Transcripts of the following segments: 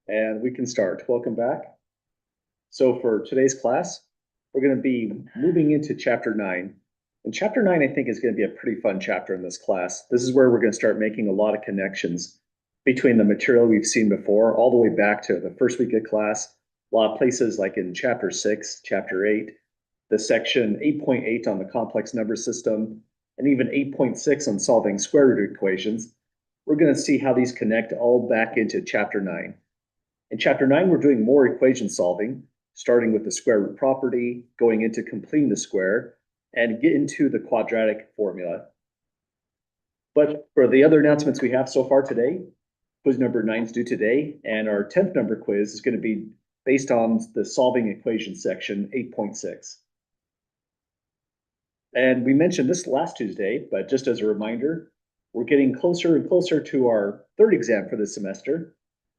And we can start. Welcome back. So for today's class, we're going to be moving into chapter 9. And chapter 9, I think, is going to be a pretty fun chapter in this class. This is where we're going to start making a lot of connections between the material we've seen before, all the way back to the first week of class. A lot of places like in chapter 6, chapter 8, the section 8.8 on the complex number system, and even 8.6 on solving square root equations. We're going to see how these connect all back into chapter 9. In chapter 9, we're doing more equation solving, starting with the square root property, going into completing the square, and get into the quadratic formula. But for the other announcements we have so far today, quiz number 9 is due today, and our 10th number quiz is going to be based on the solving equation section 8.6. And we mentioned this last Tuesday, but just as a reminder, we're getting closer and closer to our third exam for the semester.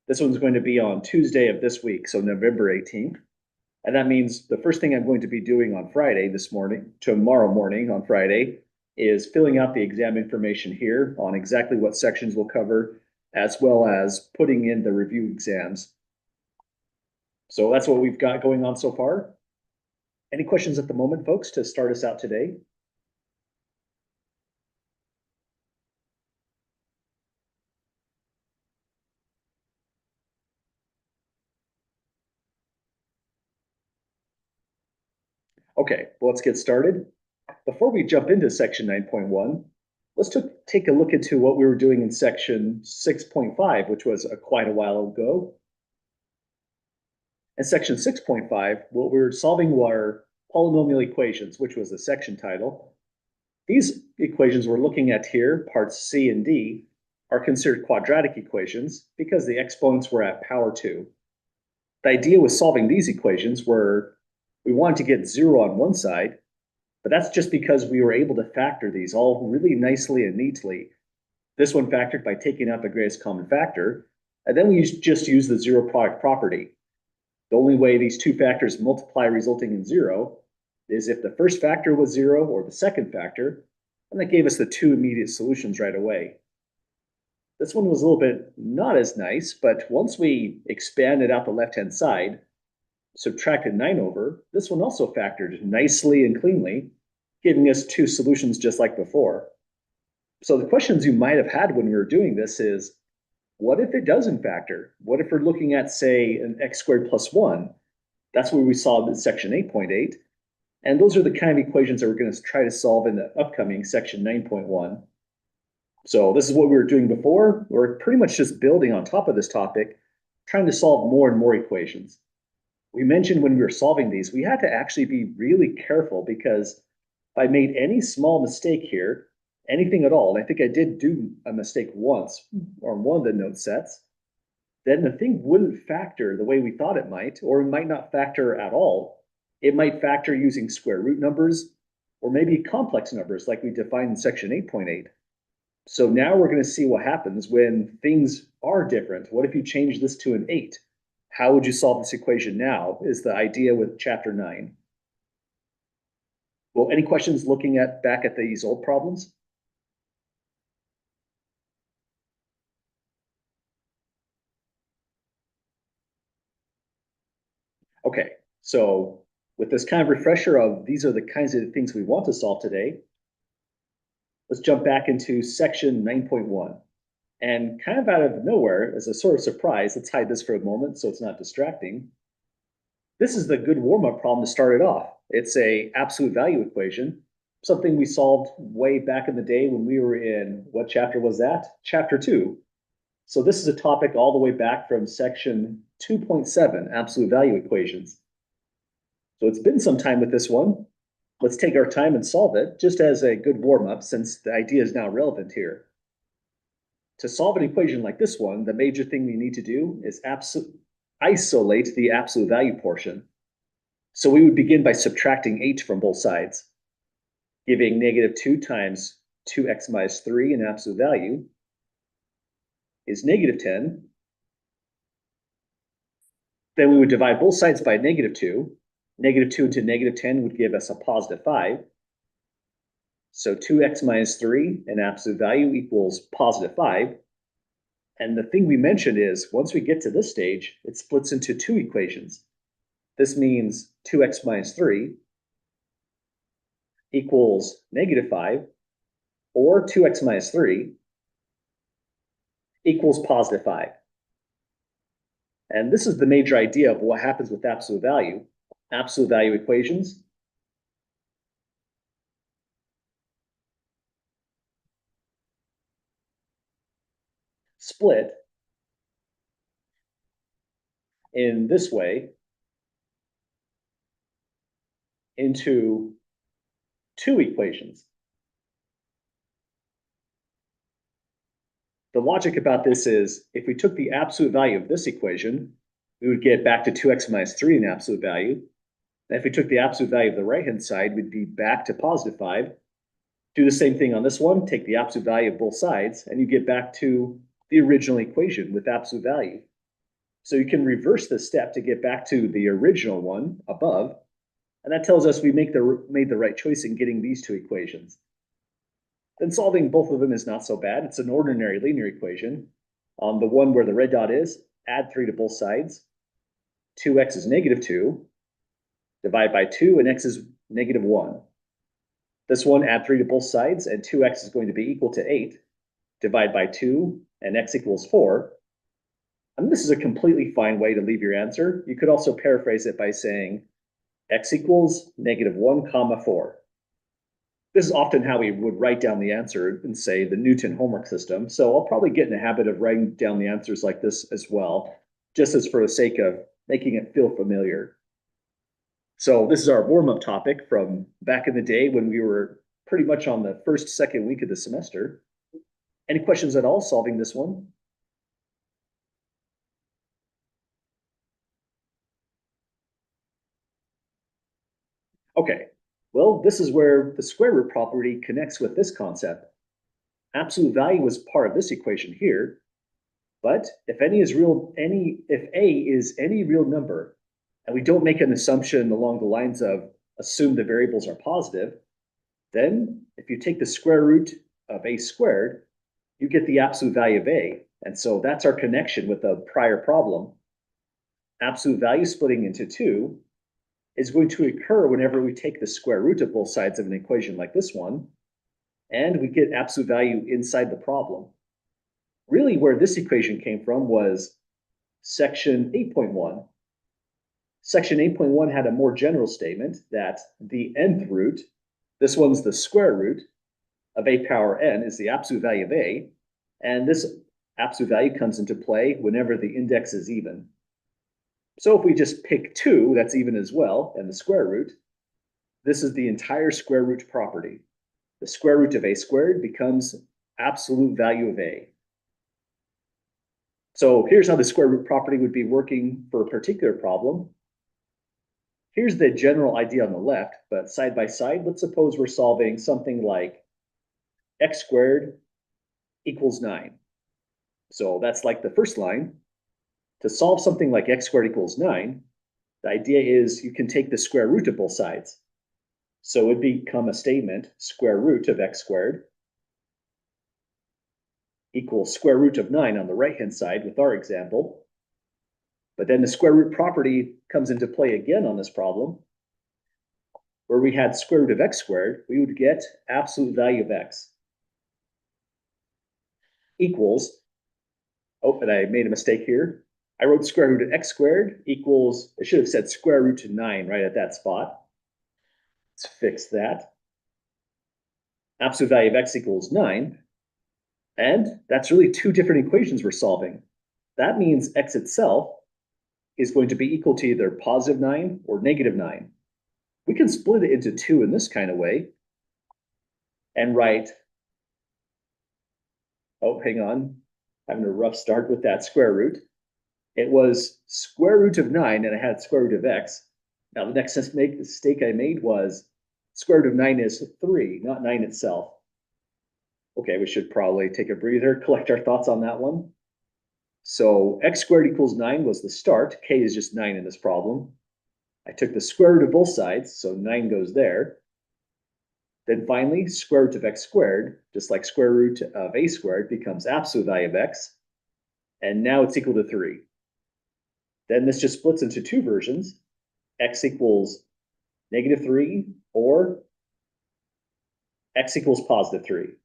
This one's going to be on Tuesday of this week, so November 18th. And that means the first thing I'm going to be doing on Friday tomorrow morning on Friday, is filling out the exam information here on exactly what sections we'll cover, as well as putting in the review exams. So that's what we've got going on so far. Any questions at the moment, folks, to start us out today? Okay, well, let's get started. Before we jump into section 9.1, let's take a look into what we were doing in section 6.5, which was quite a while ago. In section 6.5, what we were solving were polynomial equations, which was the section title. These equations we're looking at here, parts C and D, are considered quadratic equations because the exponents were at power 2. The idea with solving these equations were we wanted to get 0 on one side, but that's just because we were able to factor these all really nicely and neatly. This one factored by taking out the greatest common factor, and then we just use the zero product property. The only way these two factors multiply resulting in 0 is if the first factor was 0 or the second factor, and that gave us the two immediate solutions right away. This one was a little bit not as nice, but once we expanded out the left-hand side, subtracted 9 over, this one also factored nicely and cleanly, giving us two solutions just like before. So the questions you might have had when we were doing this is, what if it doesn't factor? What if we're looking at, say, an x squared plus 1? That's what we saw in section 8.8. And those are the kind of equations that we're going to try to solve in the upcoming section 9.1. So this is what we were doing before. We're pretty much just building on top of this topic, trying to solve more and more equations. We mentioned when we were solving these, we had to actually be really careful because if I made any small mistake here, anything at all, and I think I did do a mistake once on one of the note sets, then the thing wouldn't factor the way we thought it might, or it might not factor at all. It might factor using square root numbers, or maybe complex numbers like we defined in section 8.8. So now we're going to see what happens when things are different. What if you change this to an 8? How would you solve this equation now is the idea with chapter 9. Well, any questions looking back at these old problems? Okay, so with this kind of refresher of these are the kinds of things we want to solve today, let's jump back into section 9.1. And kind of out of nowhere, as a sort of surprise, let's hide this for a moment so it's not distracting. This is the good warm-up problem to start it off. It's a absolute value equation, something we solved way back in the day when we were in, what chapter was that? Chapter 2. So this is a topic all the way back from section 2.7, absolute value equations. So it's been some time with this one. Let's take our time and solve it, just as a good warm-up, since the idea is now relevant here. To solve an equation like this one, the major thing we need to do is isolate the absolute value portion. So we would begin by subtracting 8 from both sides, giving negative 2 times 2x minus 3 in absolute value is negative 10. Then we would divide both sides by negative 2. Negative 2 into negative 10 would give us a positive 5. So 2x minus 3 in absolute value equals positive 5. And the thing we mentioned is once we get to this stage, it splits into two equations. This means 2x minus 3 equals -5, or 2x minus 3 equals +5. And this is the major idea of what happens with absolute value. Absolute value equations split in this way into two equations. The logic about this is if we took the absolute value of this equation, we would get back to 2x minus 3 in absolute value. And if we took the absolute value of the right-hand side, we'd be back to +5. Do the same thing on this one, take the absolute value of both sides, and you get back to the original equation with absolute value. So you can reverse this step to get back to the original one above, and that tells us we made the right choice in getting these two equations. Then solving both of them is not so bad. It's an ordinary linear equation. On the one where the red dot is, add 3 to both sides. 2x is -2. Divide by 2, and x is -1. This one, add 3 to both sides, and 2x is going to be equal to 8. Divide by 2, and x equals 4. And this is a completely fine way to leave your answer. You could also paraphrase it by saying x equals -1 comma 4. This is often how we would write down the answer in, say, the Newton homework system. So I'll probably get in the habit of writing down the answers like this as well, just as for the sake of making it feel familiar. So this is our warm-up topic from back in the day when we were pretty much on the second week of the semester. Any questions at all solving this one? Okay, well, this is where the square root property connects with this concept. Absolute value is part of this equation here, but if a is any real number, and we don't make an assumption along the lines of assume the variables are positive, then if you take the square root of a squared, you get the absolute value of a. And so that's our connection with the prior problem. Absolute value splitting into 2 is going to occur whenever we take the square root of both sides of an equation like this one, and we get absolute value inside the problem. Really, where this equation came from was section 8.1. Section 8.1 had a more general statement that the nth root, this one's the square root of a power n, is the absolute value of a, and this absolute value comes into play whenever the index is even. So if we just pick 2, that's even as well, and the square root, this is the entire square root property. The square root of a squared becomes absolute value of a. So here's how the square root property would be working for a particular problem. Here's the general idea on the left, but side by side, let's suppose we're solving something like x squared equals 9. So that's like the first line. To solve something like x squared equals 9, the idea is you can take the square root of both sides. So it would become a statement, square root of x squared equals square root of 9 on the right-hand side with our example. But then the square root property comes into play again on this problem. Where we had square root of x squared, we would get absolute value of x equals, oh, and I made a mistake here. I wrote square root of x squared equals, I should have said square root of 9 right at that spot. Let's fix that. Absolute value of x equals 9. And that's really two different equations we're solving. That means x itself is going to be equal to either +9 or -9. We can split it into 2 in this kind of way and write, oh, hang on, having a rough start with that square root. It was square root of 9, and I had square root of x. Now, the next mistake I made was square root of 9 is 3, not 9 itself. Okay, we should probably take a breather, collect our thoughts on that one. So x squared equals 9 was the start. K is just 9 in this problem. I took the square root of both sides, so 9 goes there. Then finally, square root of x squared, just like square root of a squared, becomes absolute value of x. and now it's equal to 3. Then this just splits into two versions, x equals -3 or x equals +3.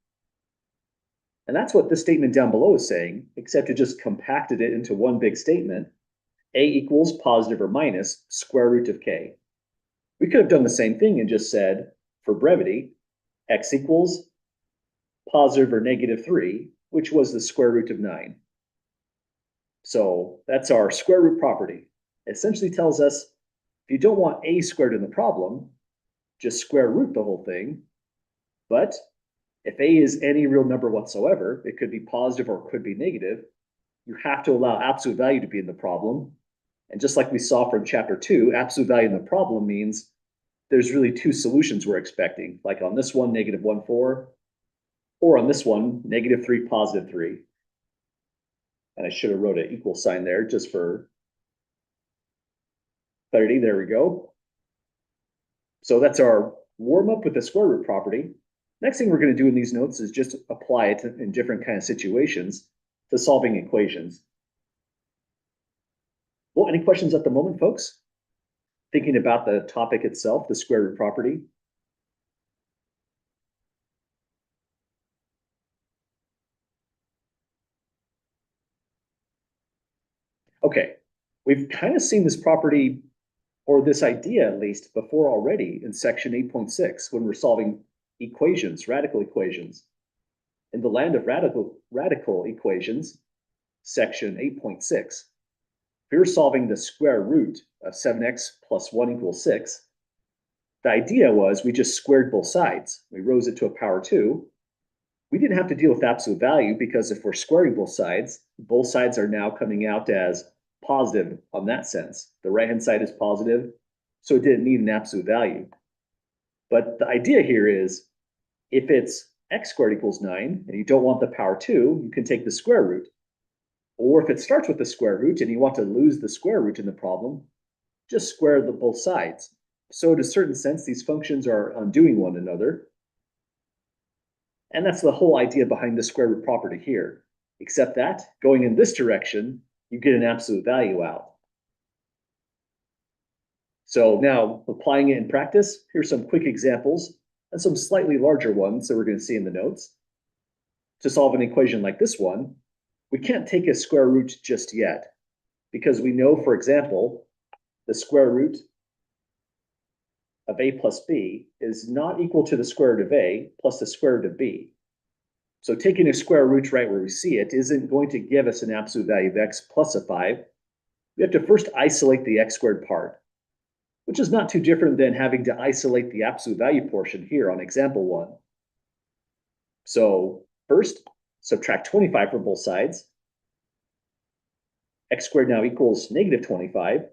And that's what this statement down below is saying, except it just compacted it into one big statement, a equals positive or minus square root of k. We could have done the same thing and just said, for brevity, x equals positive or -3, which was the square root of 9. So that's our square root property. It essentially tells us if you don't want a squared in the problem, just square root the whole thing. But if a is any real number whatsoever, it could be positive or it could be negative, you have to allow absolute value to be in the problem. And just like we saw from chapter 2, absolute value in the problem means there's really two solutions we're expecting, like on this one, -1, 4, or on this one, -3, +3. And I should have wrote an equal sign there just for clarity. There we go. So that's our warm up with the square root property. Next thing we're going to do in these notes is just apply it in different kind of situations to solving equations. Well, any questions at the moment, folks? Thinking about the topic itself, the square root property? Okay, we've kind of seen this property, or this idea at least, before already in section 8.6 when we're solving equations, radical equations. In the land of radical equations, section 8.6, if we were solving the square root of 7x plus 1 equals 6, the idea was we just squared both sides. We rose it to a power 2. We didn't have to deal with absolute value because if we're squaring both sides are now coming out as positive on that sense. The right-hand side is positive, so it didn't need an absolute value. But the idea here is if it's x squared equals 9 and you don't want the power 2, you can take the square root. Or if it starts with the square root and you want to lose the square root in the problem, just square both sides. So in a certain sense, these functions are undoing one another. And that's the whole idea behind the square root property here. Except that, going in this direction, you get an absolute value out. So now, applying it in practice, here's some quick examples and some slightly larger ones that we're going to see in the notes. To solve an equation like this one, we can't take a square root just yet, because we know, for example, the square root of a plus b is not equal to the square root of a plus the square root of b. So taking a square root right where we see it isn't going to give us an absolute value of x plus a 5. We have to first isolate the x squared part, which is not too different than having to isolate the absolute value portion here on example 1. So first, subtract 25 from both sides. X squared now equals -25.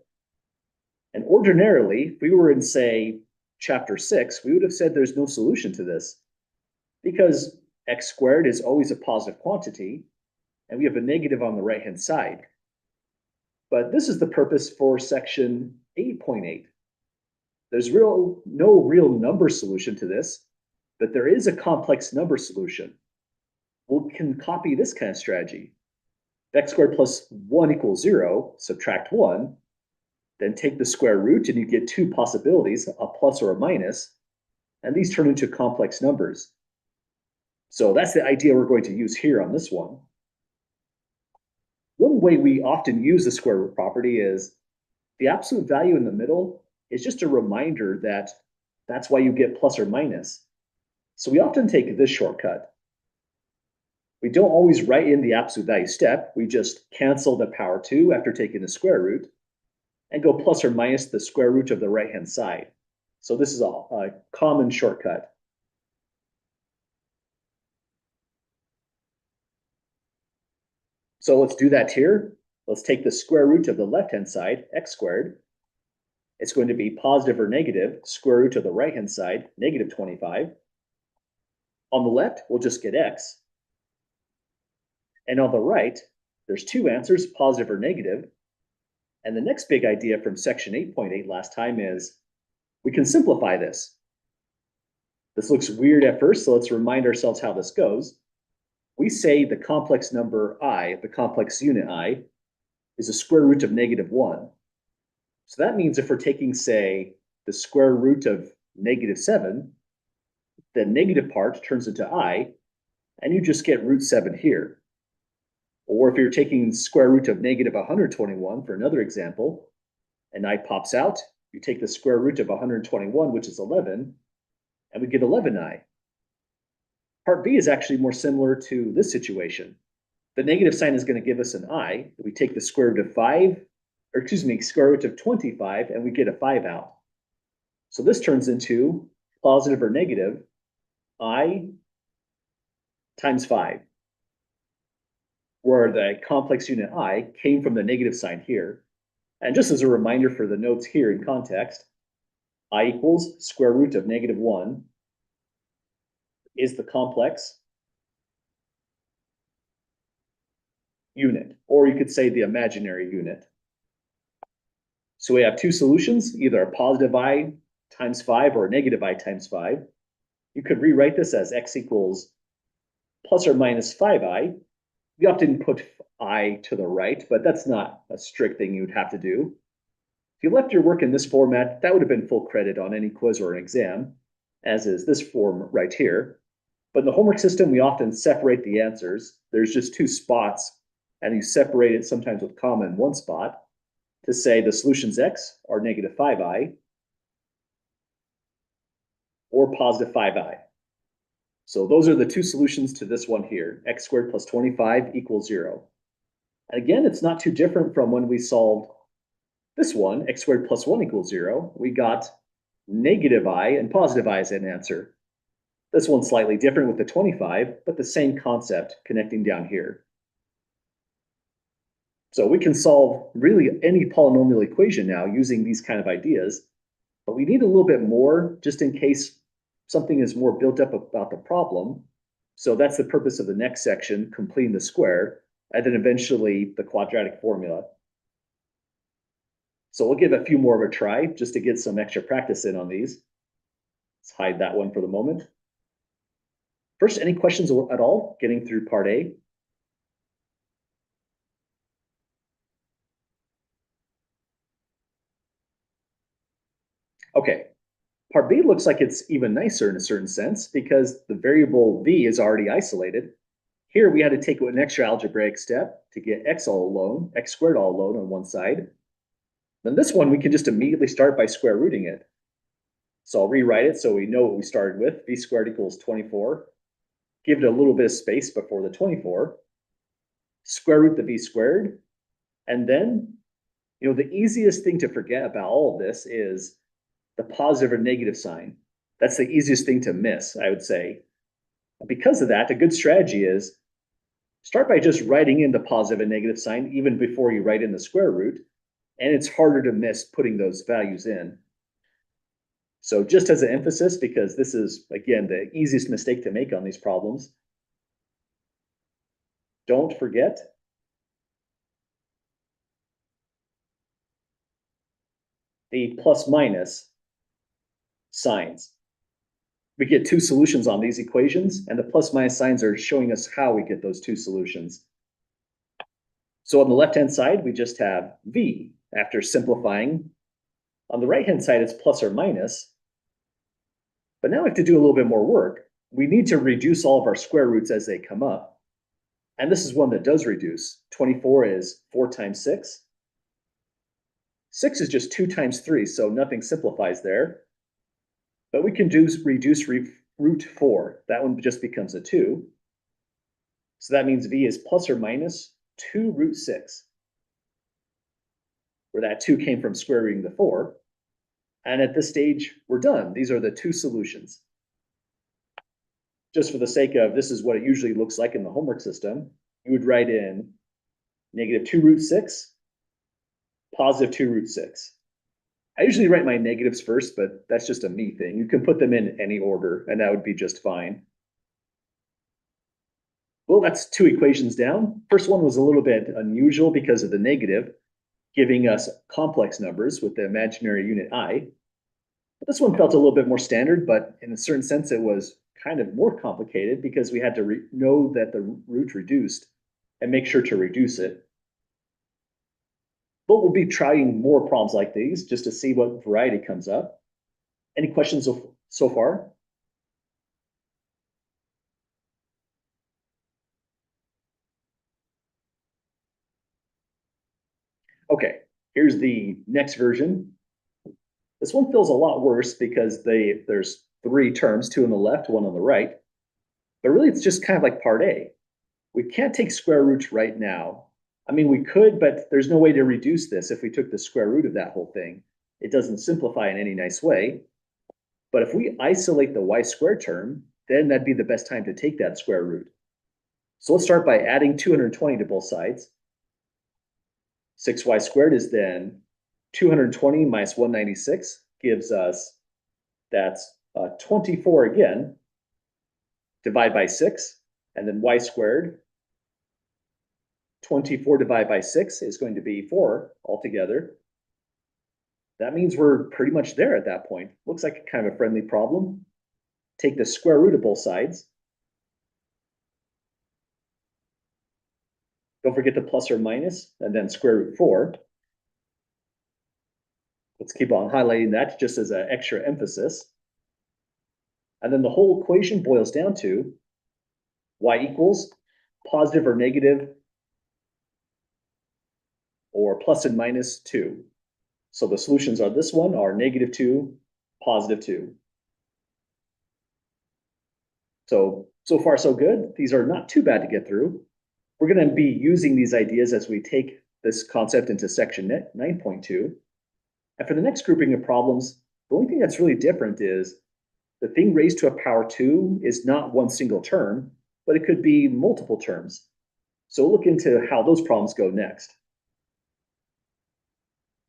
And ordinarily, if we were in, say, chapter 6, we would have said there's no solution to this because x squared is always a positive quantity, and we have a negative on the right-hand side. But this is the purpose for section 8.8. There's no real number solution to this, but there is a complex number solution. We can copy this kind of strategy. If x squared plus 1 equals 0, subtract 1, then take the square root and you get two possibilities, a plus or a minus, and these turn into complex numbers. So that's the idea we're going to use here on this one. One way we often use the square root property is the absolute value in the middle is just a reminder that that's why you get plus or minus. So we often take this shortcut. We don't always write in the absolute value step. We just cancel the power 2 after taking the square root and go plus or minus the square root of the right-hand side. So this is a common shortcut. So let's do that here. Let's take the square root of the left-hand side, x squared. It's going to be positive or negative square root of the right-hand side, -25. On the left, we'll just get x. And on the right, there's two answers, positive or negative. And the next big idea from section 8.8 last time is we can simplify this. This looks weird at first, so let's remind ourselves how this goes. we say the complex number I, the complex unit I, is a square root of -1. So that means if we're taking, say, the square root of -7, the negative part turns into I, and you just get root 7 here. Or if you're taking square root of -121 for another example, and I pops out, you take the square root of 121, which is 11, and we get 11i. Part B is actually more similar to this situation. The negative sign is going to give us an I. We take the square root of 5, or excuse me, square root of 25, and we get a 5 out. So this turns into positive or negative I times 5, where the complex unit I came from the negative sign here. And just as a reminder for the notes here in context, I equals square root of -1 is the complex unit, or you could say the imaginary unit. So we have two solutions, either a positive I times 5 or a negative I times 5. You could rewrite this as x equals plus or minus 5i. You often put I to the right, but that's not a strict thing you'd have to do. If you left your work in this format, that would have been full credit on any quiz or an exam, as is this form right here. But in the homework system, we often separate the answers. There's just two spots, and you separate it sometimes with comma in one spot to say the solutions x are -5i or positive 5i. So those are the two solutions to this one here, x squared plus 25 equals 0. And again, it's not too different from when we solved this one, x squared plus 1 equals 0. We got -i and positive I as an answer. This one's slightly different with the 25, but the same concept connecting down here. So we can solve really any polynomial equation now using these kind of ideas, but we need a little bit more just in case something is more built up about the problem. So that's the purpose of the next section, completing the square, and then eventually the quadratic formula. So we'll give a few more of a try just to get some extra practice in on these. Let's hide that one for the moment. First, any questions at all getting through part A? Okay, part B looks like it's even nicer in a certain sense because the variable v is already isolated. Here we had to take an extra algebraic step to get x all alone, x squared all alone on one side. Then this one, we can just immediately start by square rooting it. So I'll rewrite it so we know what we started with. V squared equals 24. Give it a little bit of space before the 24. Square root the v squared. And then, the easiest thing to forget about all of this is the positive or negative sign. That's the easiest thing to miss, I would say. Because of that, a good strategy is start by just writing in the positive and negative sign even before you write in the square root, and it's harder to miss putting those values in. So just as an emphasis, because this is, again, the easiest mistake to make on these problems, don't forget the plus minus signs. We get two solutions on these equations, and the plus minus signs are showing us how we get those two solutions. So on the left-hand side, we just have v after simplifying. On the right-hand side, it's plus or minus. But now we have to do a little bit more work. We need to reduce all of our square roots as they come up. And this is one that does reduce. 24 is 4 times 6. 6 is just 2 times 3, so nothing simplifies there. But we can reduce root 4. That one just becomes a 2. So that means v is plus or minus 2 root 6, where that 2 came from square rooting the 4. And at this stage, we're done. These are the two solutions. Just for the sake of, this is what it usually looks like in the homework system, you would write in -2 root 6, positive 2 root 6. I usually write my negatives first, but that's just a me thing. You can put them in any order, and that would be just fine. Well, that's two equations down. First one was a little bit unusual because of the negative, giving us complex numbers with the imaginary unit I. But this one felt a little bit more standard, but in a certain sense, it was kind of more complicated because we had to know that the root reduced and make sure to reduce it. But we'll be trying more problems like these just to see what variety comes up. Any questions so far? Okay, here's the next version. This one feels a lot worse because there's three terms, two on the left, one on the right. But really, it's just kind of like part A. We can't take square roots right now. I mean, we could, but there's no way to reduce this if we took the square root of that whole thing. It doesn't simplify in any nice way. But if we isolate the y squared term, then that'd be the best time to take that square root. So let's start by adding 220 to both sides. 6y squared is then 220 minus 196 gives us, that's 24 again, divide by 6, and then y squared, 24 divided by 6 is going to be 4 altogether. That means we're pretty much there at that point. Looks like kind of a friendly problem. Take the square root of both sides. Don't forget the plus or minus, and then square root 4. Let's keep on highlighting that just as an extra emphasis. And then the whole equation boils down to y equals positive or negative or plus and minus 2. So the solutions are this one are negative 2, positive 2. So far so good. These are not too bad to get through. We're going to be using these ideas as we take this concept into section 9.2. And for the next grouping of problems, the only thing that's really different is the thing raised to a power 2 is not one single term, but it could be multiple terms. So we'll look into how those problems go next.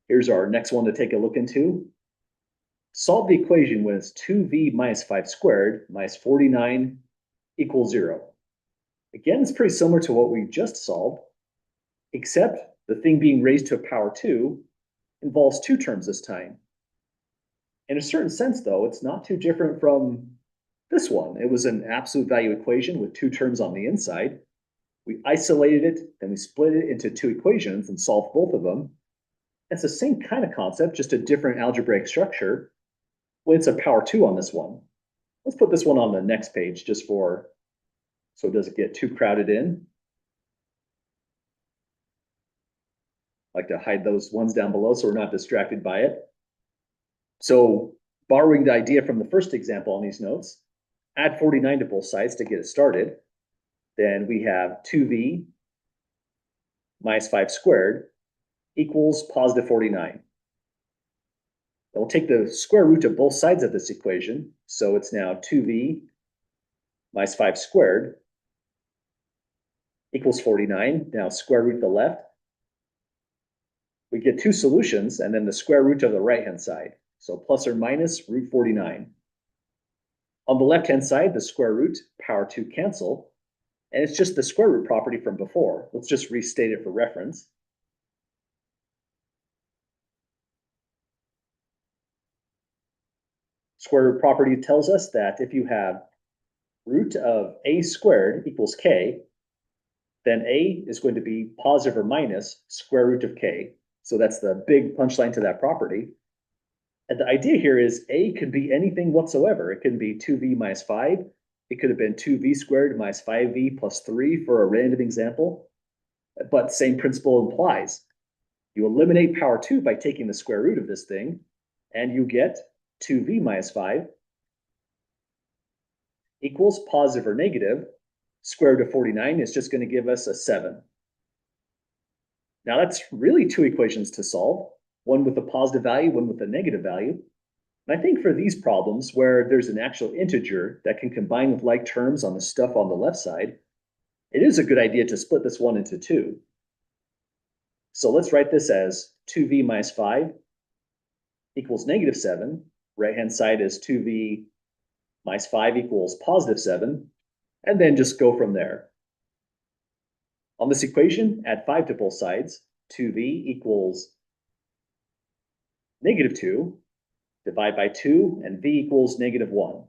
Here's our next one to take a look into. Solve the equation when it's 2v minus 5 squared minus 49 equals 0. Again, it's pretty similar to what we just solved, except the thing being raised to a power 2 involves two terms this time. In a certain sense, though, it's not too different from this one. It was an absolute value equation with two terms on the inside. We isolated it, then we split it into two equations and solved both of them. It's the same kind of concept, just a different algebraic structure. Well, it's a power 2 on this one. Let's put this one on the next page just for, so it doesn't get too crowded in. I like to hide those ones down below so we're not distracted by it. So borrowing the idea from the first example on these notes, add 49 to both sides to get it started. Then we have 2v minus 5 squared equals positive 49. Then we'll take the square root of both sides of this equation. So it's now 2v minus 5 squared equals 49. Now square root the left. We get two solutions and then the square root of the right-hand side. So plus or minus root 49. On the left-hand side, the square root, power 2 cancel. And it's just the square root property from before. Let's just restate it for reference. Square root property tells us that if you have root of a squared equals k, then a is going to be positive or minus square root of k. So that's the big punchline to that property. And the idea here is a could be anything whatsoever. It can be 2v minus 5. It could have been 2v squared minus 5v plus 3 for a random example. But same principle applies. You eliminate power 2 by taking the square root of this thing, and you get 2v minus 5 equals positive or negative. Square root of 49 is just going to give us a 7. Now that's really two equations to solve, one with a positive value, one with a negative value. And I think for these problems where there's an actual integer that can combine with like terms on the stuff on the left side, it is a good idea to split this one into two. So let's write this as 2v minus 5 equals negative 7. Right-hand side is 2v minus 5 equals positive 7, and then just go from there. On this equation, add 5 to both sides. 2v equals negative 2, divide by 2, and v equals negative 1.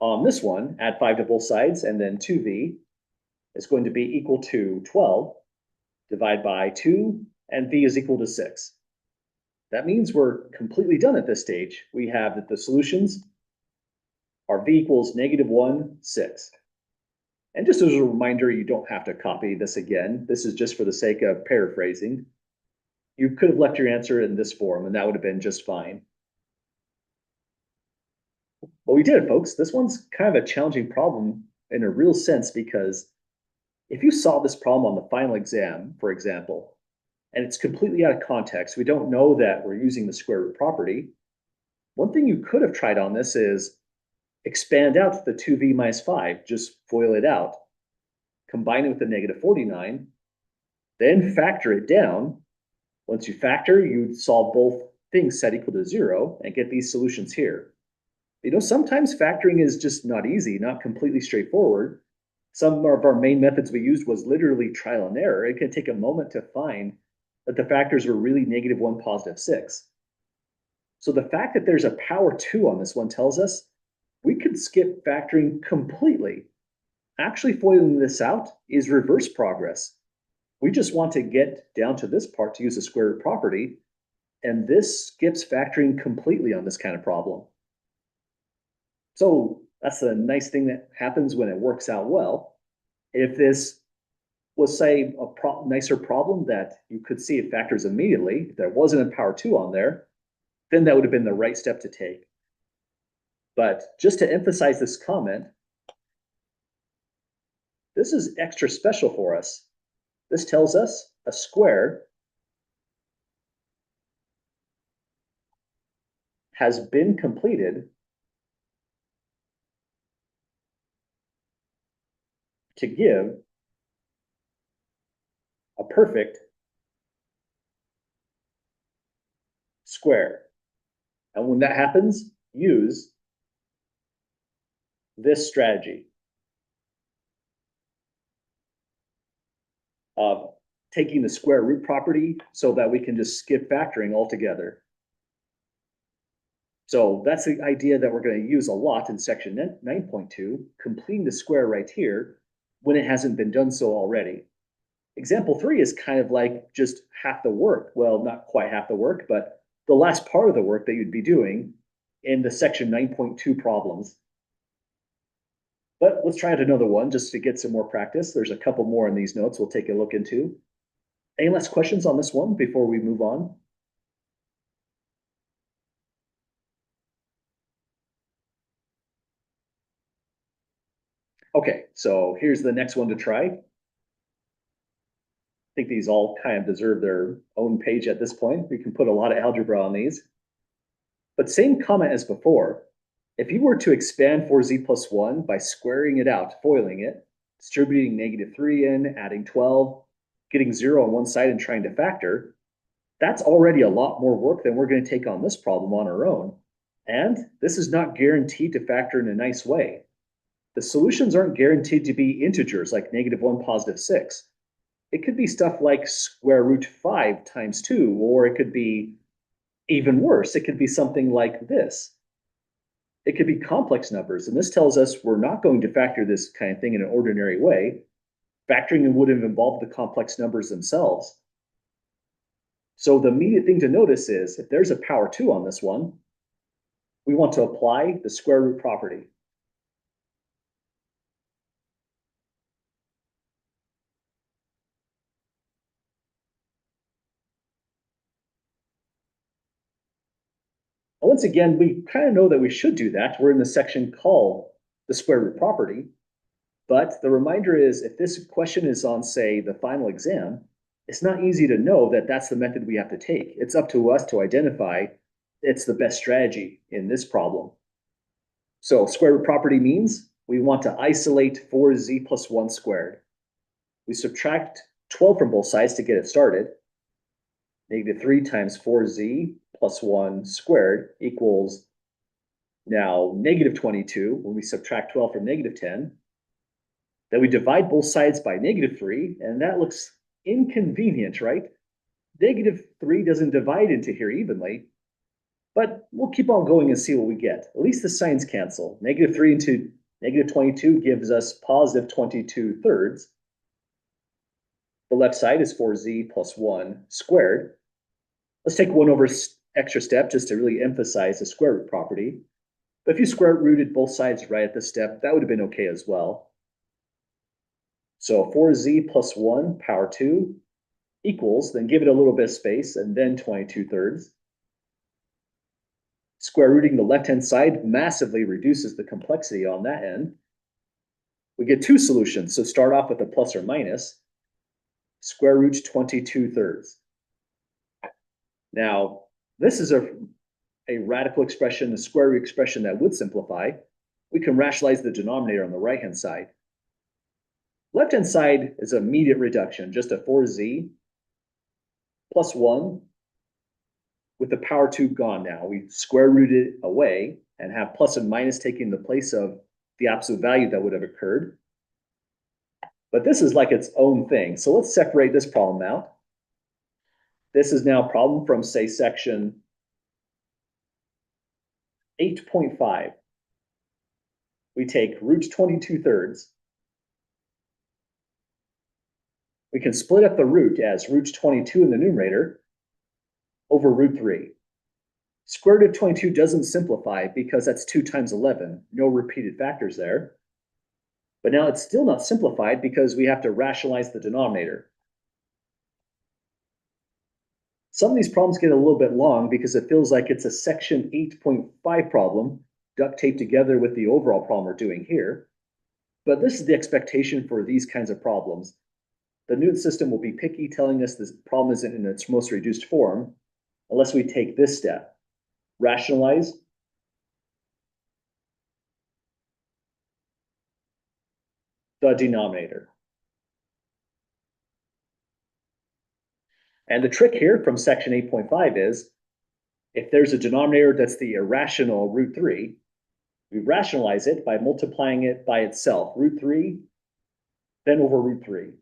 On this one, add 5 to both sides, and then 2v is going to be equal to 12, divide by 2, and v is equal to 6. That means we're completely done at this stage. We have that the solutions are v equals -1, 6. And just as a reminder, you don't have to copy this again. This is just for the sake of paraphrasing. You could have left your answer in this form, and that would have been just fine. But we did it, folks. This one's kind of a challenging problem in a real sense, because if you solve this problem on the final exam, for example, and it's completely out of context, we don't know that we're using the square root property, one thing you could have tried on this is expand out the 2v minus 5, just FOIL it out, combine it with the -49, then factor it down. Once you factor, you solve both things set equal to 0 and get these solutions here. You know, sometimes factoring is just not easy, not completely straightforward. Some of our main methods we used was literally trial and error. It can take a moment to find that the factors were really -1, +6. So the fact that there's a power 2 on this one tells us we could skip factoring completely. Actually, FOILing this out is reverse progress. We just want to get down to this part to use the square root property, and this skips factoring completely on this kind of problem. So that's the nice thing that happens when it works out well. If this was, say, a nicer problem that you could see it factors immediately, if there wasn't a power 2 on there, then that would have been the right step to take. But just to emphasize this comment, this is extra special for us. This tells us a square has been completed to give a perfect square. And when that happens, use this strategy of taking the square root property so that we can just skip factoring altogether. So that's the idea that we're going to use a lot in section 9.2, completing the square right here when it hasn't been done so already. Example 3 is kind of like just half the work. Well, not quite half the work, but the last part of the work that you'd be doing in the section 9.2 problems. But let's try out another one just to get some more practice. There's a couple more in these notes we'll take a look into. Any last questions on this one before we move on? Okay, so here's the next one to try. I think these all kind of deserve their own page at this point. We can put a lot of algebra on these. But same comment as before. If you were to expand 4z plus 1 by squaring it out, FOILing it, distributing -3 in, adding 12, getting 0 on one side and trying to factor, that's already a lot more work than we're going to take on this problem on our own. And this is not guaranteed to factor in a nice way. The solutions aren't guaranteed to be integers like -1, +6. It could be stuff like square root 5 times 2, or it could be even worse. It could be something like this. It could be complex numbers, and this tells us we're not going to factor this kind of thing in an ordinary way. Factoring would have involved the complex numbers themselves. So the immediate thing to notice is if there's a power 2 on this one, we want to apply the square root property. Once again, we kind of know that we should do that. We're in the section called the square root property. But the reminder is if this question is on, say, the final exam, it's not easy to know that that's the method we have to take. It's up to us to identify it's the best strategy in this problem. So square root property means we want to isolate 4z plus 1 squared. We subtract 12 from both sides to get it started. -3 times 4z plus 1 squared equals now -22 when we subtract 12 from -10. Then we divide both sides by -3, and that looks inconvenient, right? -3 doesn't divide into here evenly. But we'll keep on going and see what we get. At least the signs cancel. -3 into -22 gives us +22 thirds. The left side is 4z plus 1 squared. Let's take one over extra step just to really emphasize the square root property. But if you square rooted both sides right at this step, that would have been okay as well. So 4z plus 1 power 2 equals, then give it a little bit of space, and then 22 thirds. Square rooting the left-hand side massively reduces the complexity on that end. We get two solutions, so start off with a plus or minus. Square root 22 thirds. Now, this is a radical expression, a square root expression that would simplify. We can rationalize the denominator on the right-hand side. Left-hand side is an immediate reduction, just a 4z plus 1 with the power 2 gone now. We square root it away and have plus and minus taking the place of the absolute value that would have occurred. But this is like its own thing. So let's separate this problem out. This is now a problem from, say, section 8.5. We take root 22 thirds. We can split up the root as root 22 in the numerator over root 3. Square root of 22 doesn't simplify because that's 2 times 11, no repeated factors there. But now it's still not simplified because we have to rationalize the denominator. Some of these problems get a little bit long because it feels like it's a section 8.5 problem duct taped together with the overall problem we're doing here. But this is the expectation for these kinds of problems. The Newton system will be picky, telling us this problem isn't in its most reduced form, unless we take this step. Rationalize the denominator. And the trick here from section 8.5 is, if there's a denominator that's the irrational root 3, we rationalize it by multiplying it by itself, root 3, then over root 3.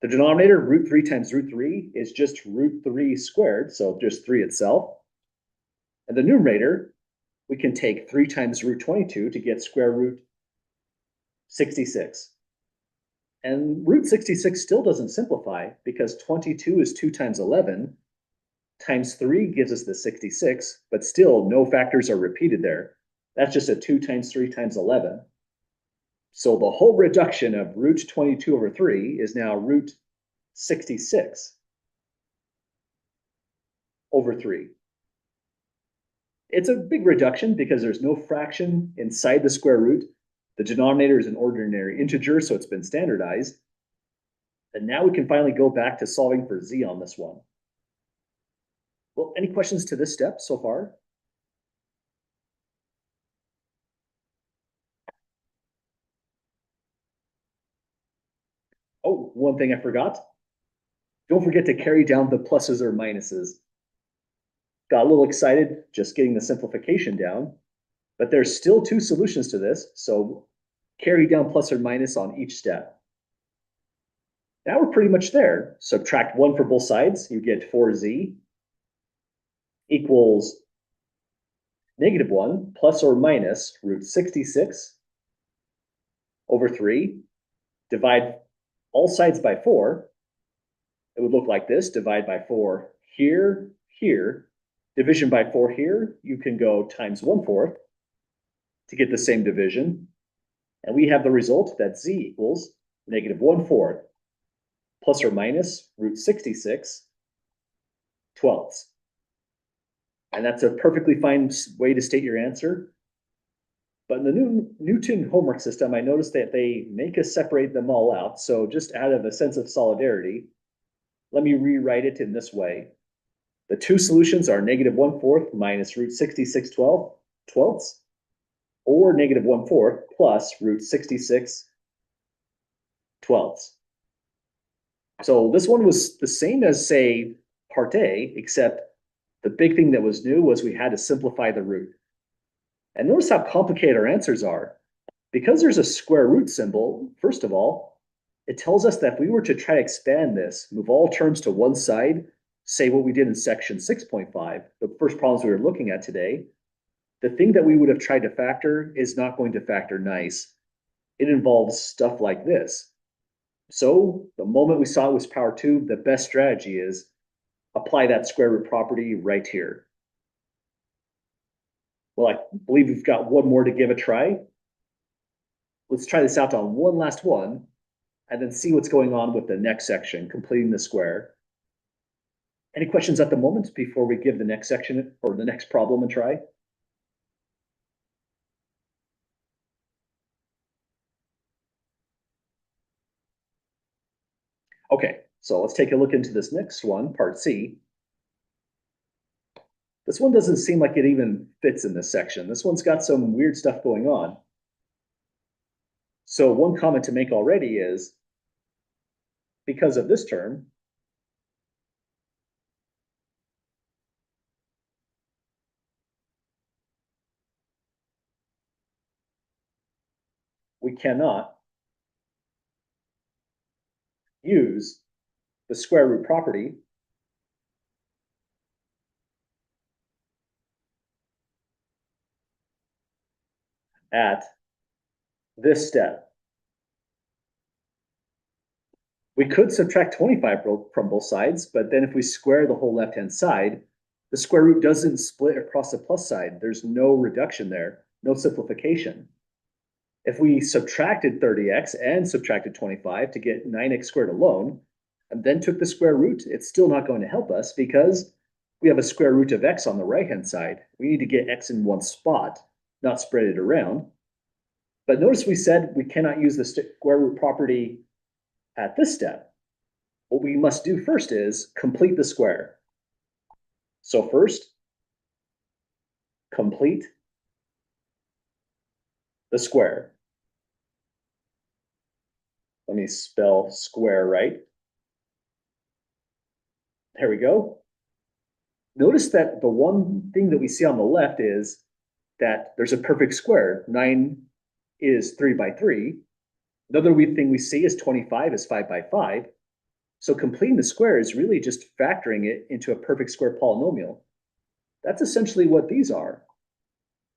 The denominator, root 3 times root 3, is just root 3 squared, so just 3 itself. And the numerator, we can take 3 times root 22 to get square root 66. And root 66 still doesn't simplify because 22 is 2 times 11, times 3 gives us the 66, but still no factors are repeated there. That's just a 2 times 3 times 11. So the whole reduction of root 22 over 3 is now root 66 over 3. It's a big reduction because there's no fraction inside the square root. The denominator is an ordinary integer, so it's been standardized. And now we can finally go back to solving for z on this one. Well, any questions to this step so far? Oh, one thing I forgot. Don't forget to carry down the pluses or minuses. Got a little excited just getting the simplification down, but there's still two solutions to this, so carry down plus or minus on each step. Now we're pretty much there. Subtract 1 for both sides, you get 4z equals -1 plus or minus root 66 over 3. Divide all sides by 4. It would look like this. Divide by 4 here, here. Division by 4 here, you can go times 1/4 to get the same division. And we have the result that z equals -1/4 plus or minus root 66 twelfths. And that's a perfectly fine way to state your answer. But in the new Newton homework system, I noticed that they make us separate them all out. So just out of a sense of solidarity, let me rewrite it in this way. The two solutions are -1/4 minus root 66 twelfths, or -1/4 plus root 66 twelfths. So this one was the same as, say, part A, except the big thing that was new was we had to simplify the root. And notice how complicated our answers are. Because there's a square root symbol, first of all, it tells us that if we were to try to expand this, move all terms to one side, say what we did in section 6.5, the first problems we were looking at today, the thing that we would have tried to factor is not going to factor nice. It involves stuff like this. So the moment we saw it was power 2, the best strategy is apply that square root property right here. Well, I believe we've got one more to give a try. Let's try this out on one last one, and then see what's going on with the next section, completing the square. Any questions at the moment before we give the next section or the next problem a try? Okay, so let's take a look into this next one, part C. This one doesn't seem like it even fits in this section. This one's got some weird stuff going on. So one comment to make already is, because of this term, we cannot use the square root property at this step. We could subtract 25 from both sides, but then if we square the whole left-hand side, the square root doesn't split across the plus side. There's no reduction there, no simplification. If we subtracted 30x and subtracted 25 to get 9x squared alone, and then took the square root, it's still not going to help us because we have a square root of x on the right-hand side. We need to get x in one spot, not spread it around. But notice we said we cannot use the square root property at this step. What we must do first is complete the square. So first, complete the square. Let me spell square right. There we go. Notice that the one thing that we see on the left is that there's a perfect square. 9 is 3 by 3. Another thing we see is 25 is 5 by 5. So completing the square is really just factoring it into a perfect square polynomial. That's essentially what these are.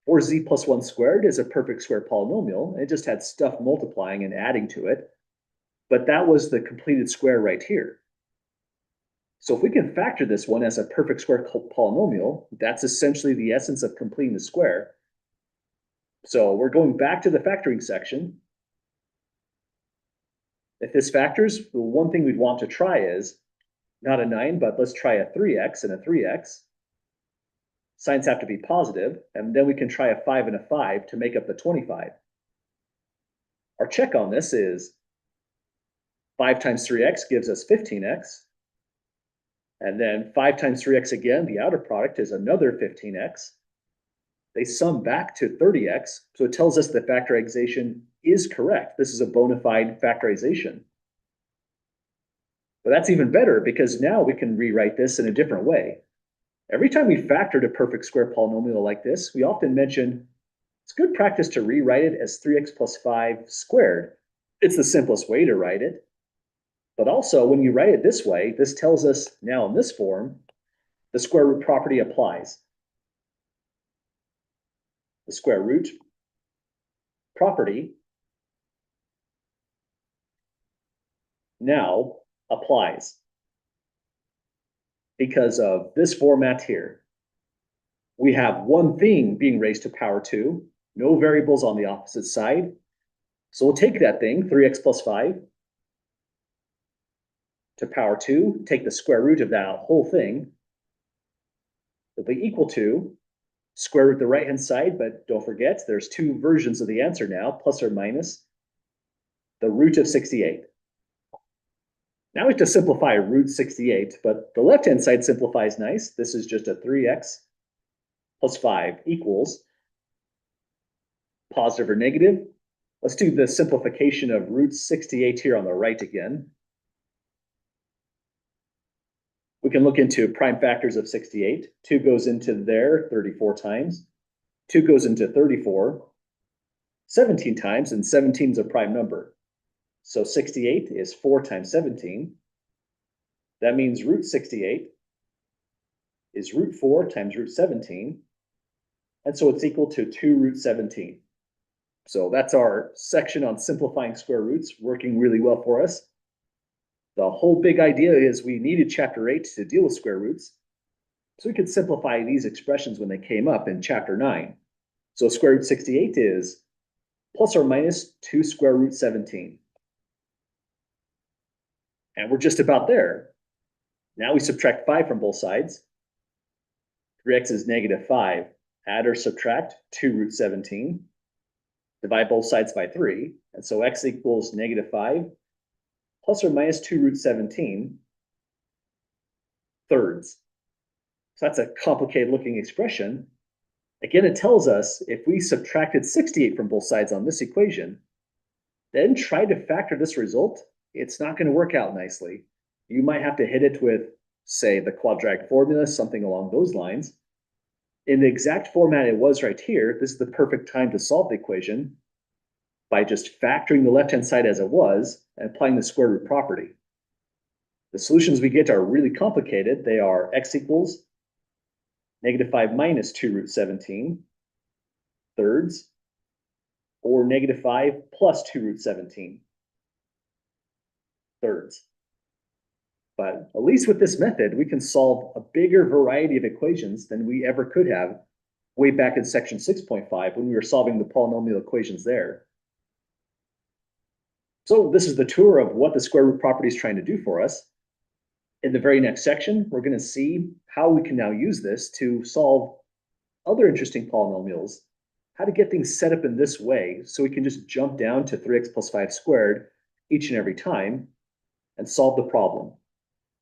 4z plus 1 squared is a perfect square polynomial. It just had stuff multiplying and adding to it. But that was the completed square right here. So if we can factor this one as a perfect square polynomial, that's essentially the essence of completing the square. So we're going back to the factoring section. If this factors, the one thing we'd want to try is not a 9, but let's try a 3x and a 3x. Signs have to be positive, and then we can try a 5 and a 5 to make up the 25. Our check on this is 5 times 3x gives us 15x. And then 5 times 3x again, the outer product is another 15x. They sum back to 30x, so it tells us the factorization is correct. This is a bona fide factorization. But that's even better because now we can rewrite this in a different way. Every time we factored a perfect square polynomial like this, we often mention it's good practice to rewrite it as 3x plus 5 squared. It's the simplest way to write it. But also, when you write it this way, this tells us now in this form, the square root property applies. The square root property now applies because of this format here. We have one thing being raised to power 2, no variables on the opposite side. So we'll take that thing, 3x plus 5, to power 2, take the square root of that whole thing. It'll be equal to square root the right-hand side, but don't forget, there's two versions of the answer now, plus or minus the root of 68. Now we have to simplify root 68, but the left-hand side simplifies nice. This is just a 3x plus 5 equals positive or negative. Let's do the simplification of root 68 here on the right again. We can look into prime factors of 68. 2 goes into there 34 times. 2 goes into 34 17 times, and 17 is a prime number. So 68 is 4 times 17. That means root 68 is root 4 times root 17. And so it's equal to 2 root 17. So that's our section on simplifying square roots, working really well for us. The whole big idea is we needed chapter 8 to deal with square roots. So we could simplify these expressions when they came up in chapter 9. So square root 68 is plus or minus 2 square root 17. And we're just about there. Now we subtract 5 from both sides. 3x is negative 5. Add or subtract 2 root 17. Divide both sides by 3. And so x equals negative 5 plus or minus 2 root 17 thirds. So that's a complicated looking expression. Again, it tells us if we subtracted 68 from both sides on this equation, then try to factor this result, it's not going to work out nicely. You might have to hit it with, say, the quadratic formula, something along those lines. In the exact format it was right here, this is the perfect time to solve the equation by just factoring the left-hand side as it was and applying the square root property. The solutions we get are really complicated. They are x equals negative 5 minus 2 root 17 thirds, or negative 5 plus 2 root 17 thirds. But at least with this method, we can solve a bigger variety of equations than we ever could have way back in section 6.5 when we were solving the polynomial equations there. So this is the tour of what the square root property is trying to do for us. In the very next section, we're going to see how we can now use this to solve other interesting polynomials, how to get things set up in this way so we can just jump down to 3x plus 5 squared each and every time and solve the problem.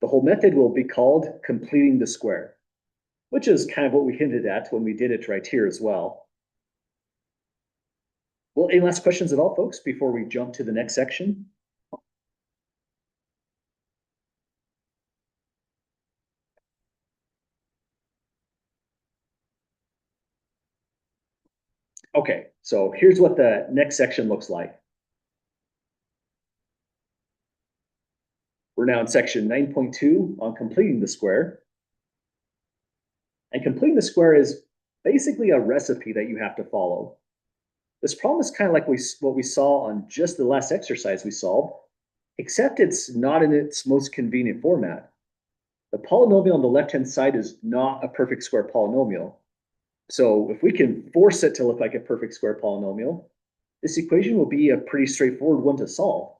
The whole method will be called completing the square, which is kind of what we hinted at when we did it right here as well. Well, any last questions at all, folks, before we jump to the next section? Okay, so here's what the next section looks like. We're now in section 9.2 on completing the square. And completing the square is basically a recipe that you have to follow. This problem is kind of like what we saw on just the last exercise we solved, except it's not in its most convenient format. The polynomial on the left-hand side is not a perfect square polynomial. So if we can force it to look like a perfect square polynomial, this equation will be a pretty straightforward one to solve.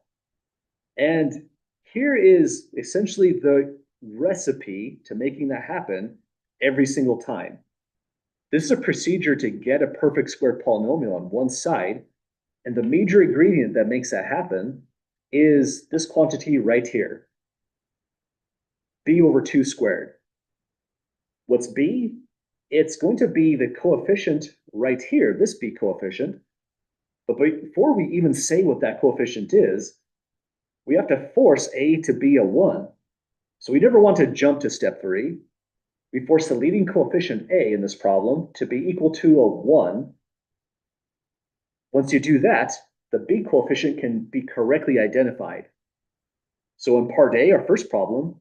And here is essentially the recipe to making that happen every single time. This is a procedure to get a perfect square polynomial on one side, and the major ingredient that makes that happen is this quantity right here, b over 2 squared. What's b? It's going to be the coefficient right here, this b coefficient. But before we even say what that coefficient is, we have to force a to be a 1. So we never want to jump to step 3. We force the leading coefficient a in this problem to be equal to a 1. Once you do that, the b coefficient can be correctly identified. So in part A, our first problem,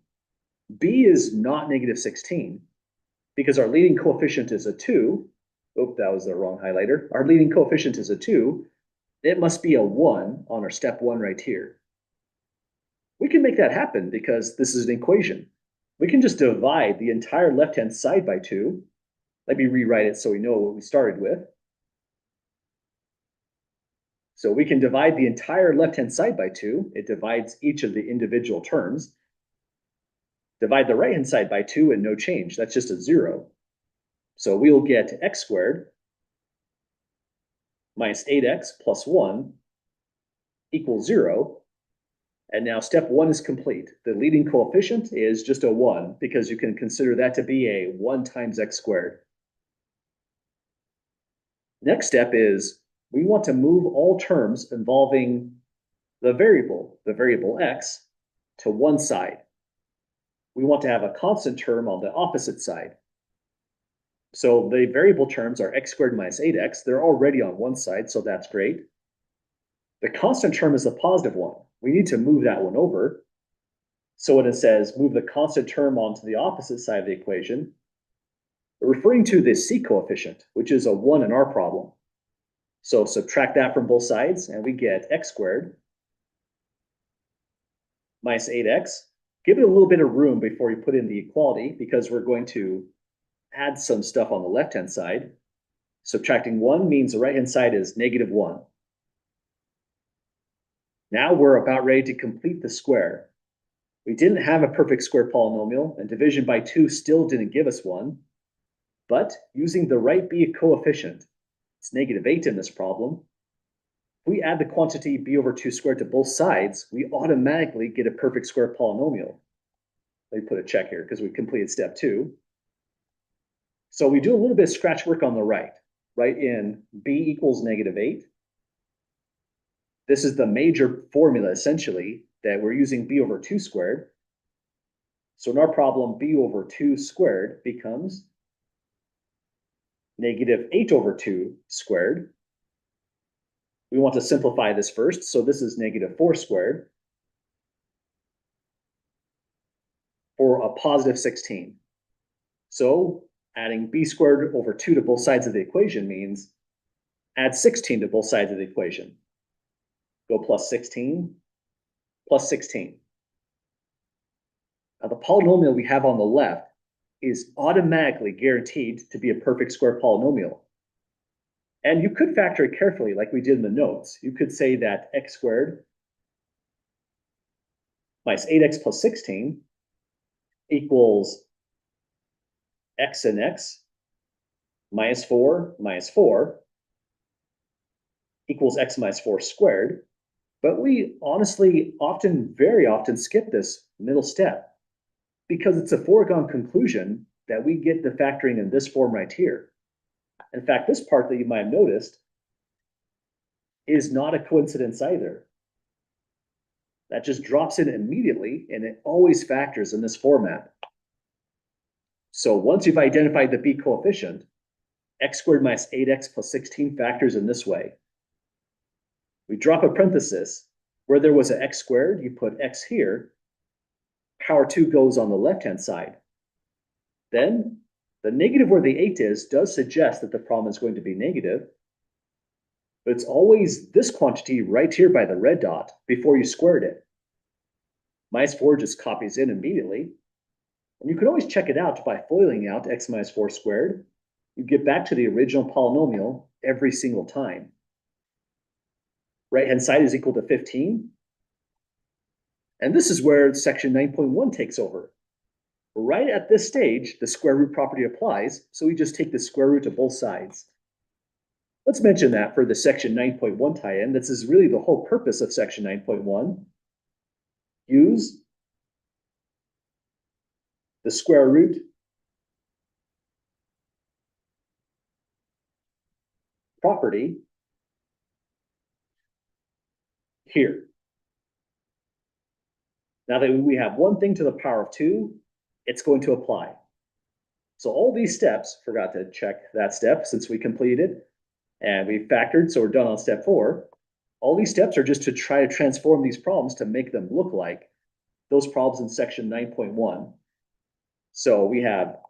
b is not negative 16 because our leading coefficient is a 2. Oh, that was the wrong highlighter. Our leading coefficient is a 2. It must be a 1 on our step 1 right here. We can make that happen because this is an equation. We can just divide the entire left-hand side by 2. Let me rewrite it so we know what we started with. So we can divide the entire left-hand side by 2. It divides each of the individual terms. Divide the right-hand side by 2 and no change. That's just a 0. So we'll get x squared minus 8x plus 1 equals 0. And now step 1 is complete. The leading coefficient is just a 1 because you can consider that to be a 1 times x squared. Next step is we want to move all terms involving the variable x, to one side. We want to have a constant term on the opposite side. So the variable terms are x squared minus 8x. They're already on one side, so that's great. The constant term is a positive one. We need to move that one over. So when it says move the constant term onto the opposite side of the equation, referring to the C coefficient, which is a 1 in our problem. So subtract that from both sides, and we get x squared minus 8x. Give it a little bit of room before you put in the equality, because we're going to add some stuff on the left-hand side. Subtracting 1 means the right-hand side is -1. Now we're about ready to complete the square. We didn't have a perfect square polynomial, and division by 2 still didn't give us one. But using the right b coefficient, it's -8 in this problem. If we add the quantity b over 2 squared to both sides, we automatically get a perfect square polynomial. Let me put a check here because we completed step 2. So we do a little bit of scratch work on the right. Write in b equals -8. This is the major formula, essentially, that we're using b over 2 squared. So in our problem, b over 2 squared becomes -8 over 2 squared. We want to simplify this first, so this is -4 squared for a positive 16. So adding b squared over 2 to both sides of the equation means add 16 to both sides of the equation. Go plus 16, plus 16. Now the polynomial we have on the left is automatically guaranteed to be a perfect square polynomial. And you could factor it carefully like we did in the notes. You could say that x squared minus 8x plus 16 equals x and x minus 4 equals x minus 4 squared. But we honestly very often skip this middle step because it's a foregone conclusion that we get the factoring in this form right here. In fact, this part that you might have noticed is not a coincidence either. That just drops in immediately, and it always factors in this format. So once you've identified the b coefficient, x squared minus 8x plus 16 factors in this way. We drop a parenthesis. Where there was an x squared, you put x here. Power 2 goes on the left-hand side. Then the negative where the 8 is does suggest that the problem is going to be negative. But it's always this quantity right here by the red dot before you squared it. Minus 4 just copies in immediately. And you can always check it out by FOILing out x minus 4 squared. You get back to the original polynomial every single time. Right-hand side is equal to 15. And this is where section 9.1 takes over. Right at this stage, the square root property applies, so we just take the square root of both sides. Let's mention that for the section 9.1 tie-in. This is really the whole purpose of section 9.1. Use the square root property here. Now that we have one thing to the power of 2, it's going to apply. So all these steps, forgot to check that step since we completed, and we factored, so we're done on step 4. All these steps are just to try to transform these problems to make them look like those problems in section 9.1. So we have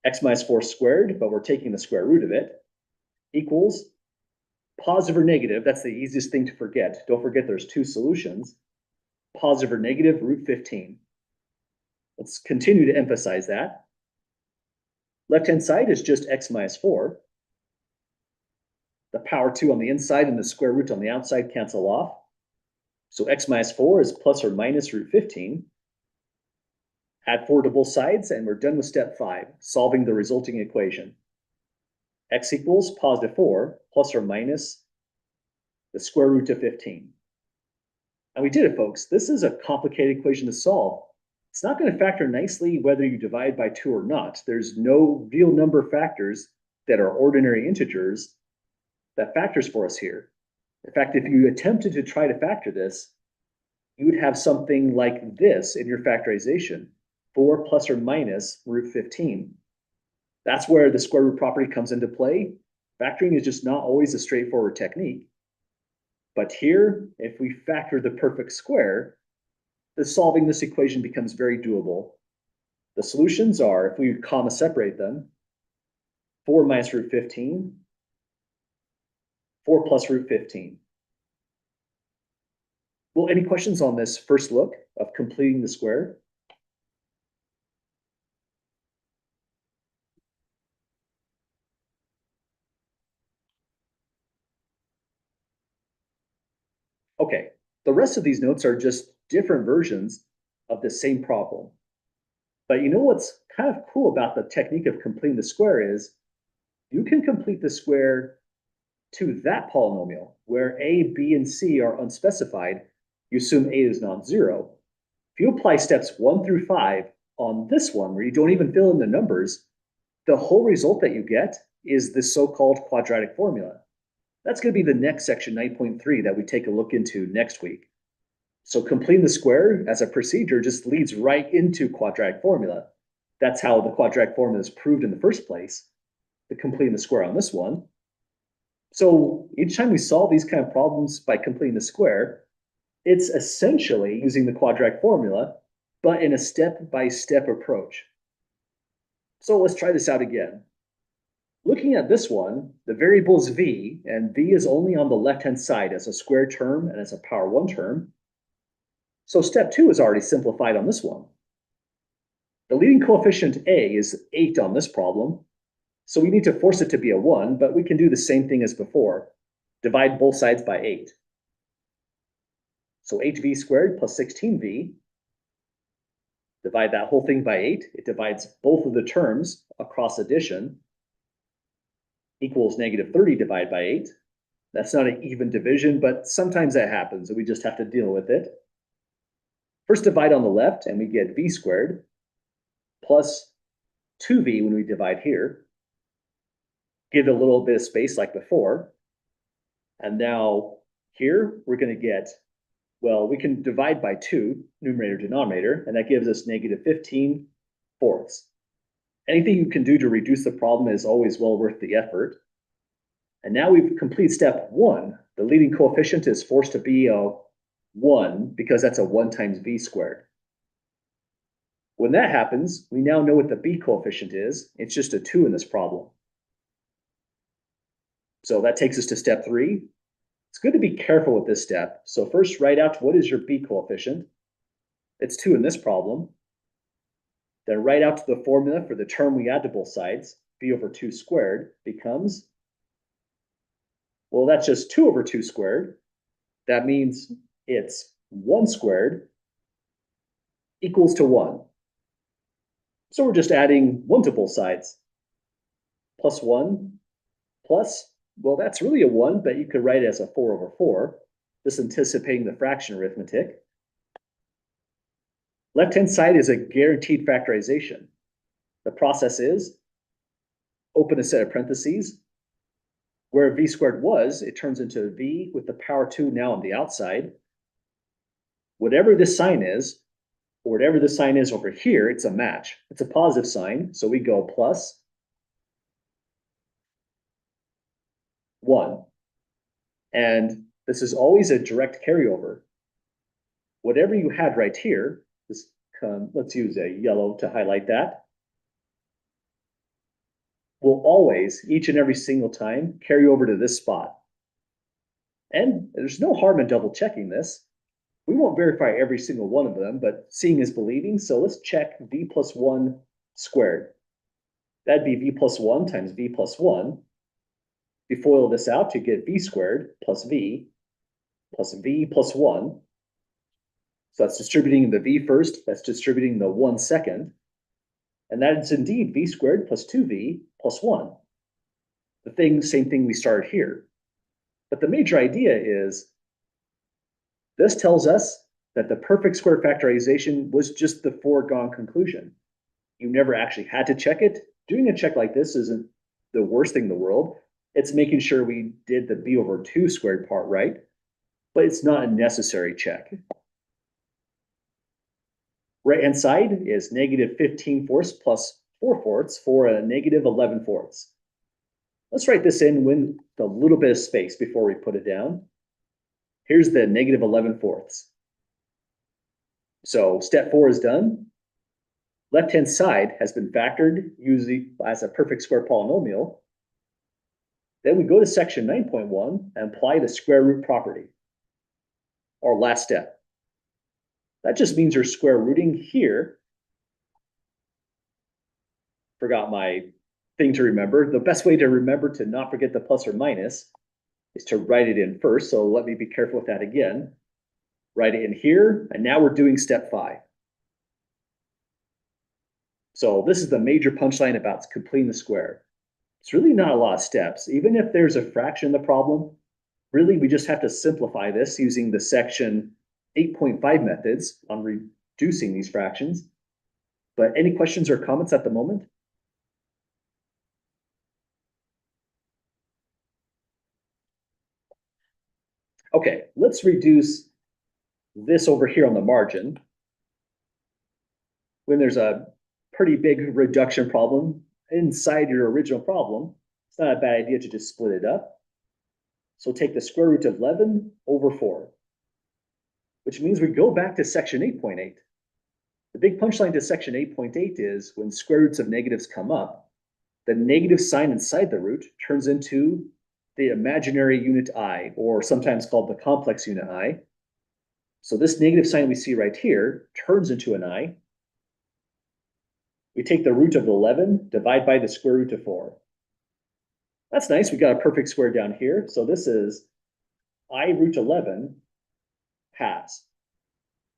x minus 4 squared, but we're taking the square root of it, equals positive or negative. That's the easiest thing to forget. Don't forget there's 2 solutions. Positive or negative root 15. Let's continue to emphasize that. Left-hand side is just x minus 4. The power 2 on the inside and the square root on the outside cancel off. So x minus 4 is plus or minus root 15. Add 4 to both sides, and we're done with step 5, solving the resulting equation. X equals positive 4 plus or minus the square root of 15. And we did it, folks. This is a complicated equation to solve. It's not going to factor nicely whether you divide by 2 or not. There's no real number factors that are ordinary integers that factors for us here. In fact, if you attempted to try to factor this, you would have something like this in your factorization, 4 plus or minus root 15. That's where the square root property comes into play. Factoring is just not always a straightforward technique. But here, if we factor the perfect square, solving this equation becomes very doable. The solutions are, if we comma separate them, 4 minus root 15, 4 plus root 15. Well, any questions on this first look of completing the square? Okay, the rest of these notes are just different versions of the same problem. But you know what's kind of cool about the technique of completing the square is you can complete the square to that polynomial where a, b, and c are unspecified. You assume a is non-zero. If you apply steps 1 through 5 on this one, where you don't even fill in the numbers, the whole result that you get is this so-called quadratic formula. That's going to be the next section, 9.3, that we take a look into next week. So completing the square as a procedure just leads right into quadratic formula. That's how the quadratic formula is proved in the first place, the completing the square on this one. So each time we solve these kind of problems by completing the square, it's essentially using the quadratic formula, but in a step-by-step approach. So let's try this out again. Looking at this one, the variable is v, and v is only on the left-hand side as a square term and as a power 1 term. So step 2 is already simplified on this one. The leading coefficient a is 8 on this problem, so we need to force it to be a 1, but we can do the same thing as before. Divide both sides by 8. So 8v squared plus 16v. Divide that whole thing by 8. It divides both of the terms across addition. Equals negative 30 divided by 8. That's not an even division, but sometimes that happens, and we just have to deal with it. First divide on the left, and we get v squared plus 2v when we divide here. Give it a little bit of space like before. And now here, we're going to get, well, we can divide by 2, numerator, denominator, and that gives us negative 15 fourths. Anything you can do to reduce the problem is always well worth the effort. And now we've completed step 1. The leading coefficient is forced to be a 1 because that's a 1 times v squared. When that happens, we now know what the b coefficient is. It's just a 2 in this problem. So that takes us to step 3. It's good to be careful with this step. So first write out what is your b coefficient. It's 2 in this problem. Then write out the formula for the term we add to both sides. B over 2 squared becomes, well, that's just 2 over 2 squared. That means it's 1 squared equals to 1. So we're just adding 1 to both sides. Plus 1 plus, well, that's really a 1, but you could write it as a 4 over 4, just anticipating the fraction arithmetic. Left-hand side is a guaranteed factorization. The process is open a set of parentheses. Where v squared was, it turns into v with the power 2 now on the outside. Whatever this sign is, or whatever the sign is over here, it's a match. It's a positive sign, so we go plus 1. And this is always a direct carryover. Whatever you had right here, let's use a yellow to highlight that, will always, each and every single time, carry over to this spot. And there's no harm in double checking this. We won't verify every single one of them, but seeing is believing, so let's check v plus 1 squared. That'd be v plus 1 times v plus 1. We FOIL this out to get v squared plus v plus 1. So that's distributing the v first, that's distributing the 1 second. And that is indeed v squared plus 2v plus 1. Same thing we started here. But the major idea is this tells us that the perfect square factorization was just the foregone conclusion. You never actually had to check it. Doing a check like this isn't the worst thing in the world. It's making sure we did the b over 2 squared part right, but it's not a necessary check. Right-hand side is negative 15 fourths plus 4 fourths for a negative 11 fourths. Let's write this in with a little bit of space before we put it down. Here's the negative 11 fourths. So step 4 is done. Left-hand side has been factored using as a perfect square polynomial. Then we go to section 9.1 and apply the square root property, our last step. That just means you're square rooting here. Forgot my thing to remember. The best way to remember to not forget the plus or minus is to write it in first. So let me be careful with that again. Write it in here, and now we're doing step 5. So this is the major punchline about completing the square. It's really not a lot of steps. Even if there's a fraction in the problem, really we just have to simplify this using the section 8.5 methods on reducing these fractions. But any questions or comments at the moment? Okay, let's reduce this over here on the margin. When there's a pretty big reduction problem inside your original problem, it's not a bad idea to just split it up. So take the square root of 11 over 4, which means we go back to section 8.8. The big punchline to section 8.8 is when square roots of negatives come up, the negative sign inside the root turns into the imaginary unit I, or sometimes called the complex unit I. So this negative sign we see right here turns into an I. We take the root of 11, divide by the square root of 4. That's nice. We got a perfect square down here. So this is I root 11 halves.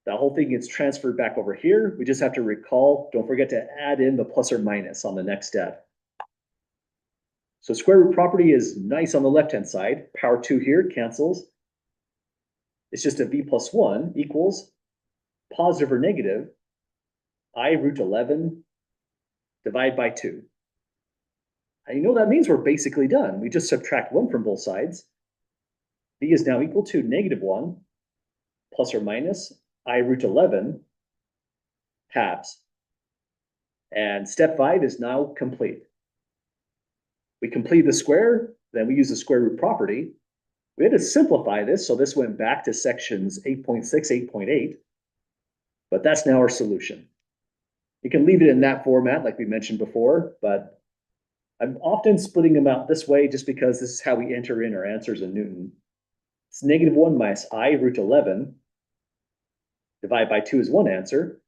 That whole thing gets transferred back over here. We just have to recall, don't forget to add in the plus or minus on the next step. So square root property is nice on the left-hand side. Power 2 here cancels. It's just a v plus 1 equals positive or negative I root 11 divide by 2. And you know that means we're basically done. We just subtract 1 from both sides. V is now equal to negative 1 plus or minus I root 11 halves. And step 5 is now complete. We complete the square, then we use the square root property. We had to simplify this, so this went back to sections 8.6, 8.8, but that's now our solution. You can leave it in that format like we mentioned before, but I'm often splitting them out this way just because this is how we enter in our answers in Newton. It's negative 1 minus I root 11 divided by 2 is one answer.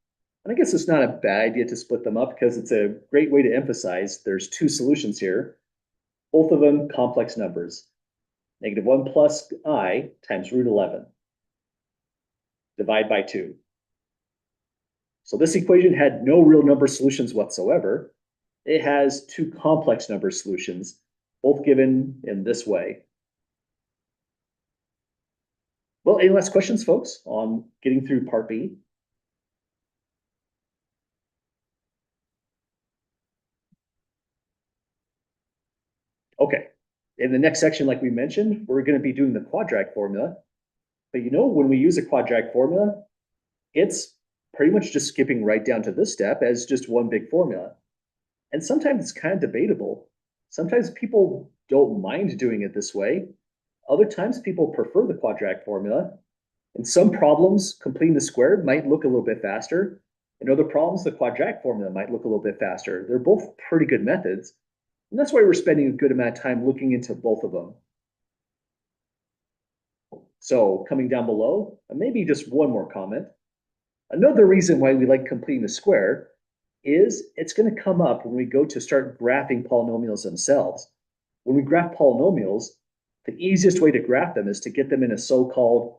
And I guess it's not a bad idea to split them up because it's a great way to emphasize there's 2 solutions here, both of them complex numbers. Negative 1 plus I times root 11. Divide by 2. So this equation had no real number solutions whatsoever. It has 2 complex number solutions, both given in this way. Well, any last questions, folks, on getting through part B? Okay, in the next section, like we mentioned, we're going to be doing the quadratic formula. But you know, when we use a quadratic formula, it's pretty much just skipping right down to this step as just one big formula. And sometimes it's kind of debatable. Sometimes people don't mind doing it this way. Other times people prefer the quadratic formula. In some problems, completing the square might look a little bit faster. In other problems, the quadratic formula might look a little bit faster. They're both pretty good methods. And that's why we're spending a good amount of time looking into both of them. So coming down below, and maybe just one more comment. Another reason why we like completing the square is it's going to come up when we go to start graphing polynomials themselves. When we graph polynomials, the easiest way to graph them is to get them in a so-called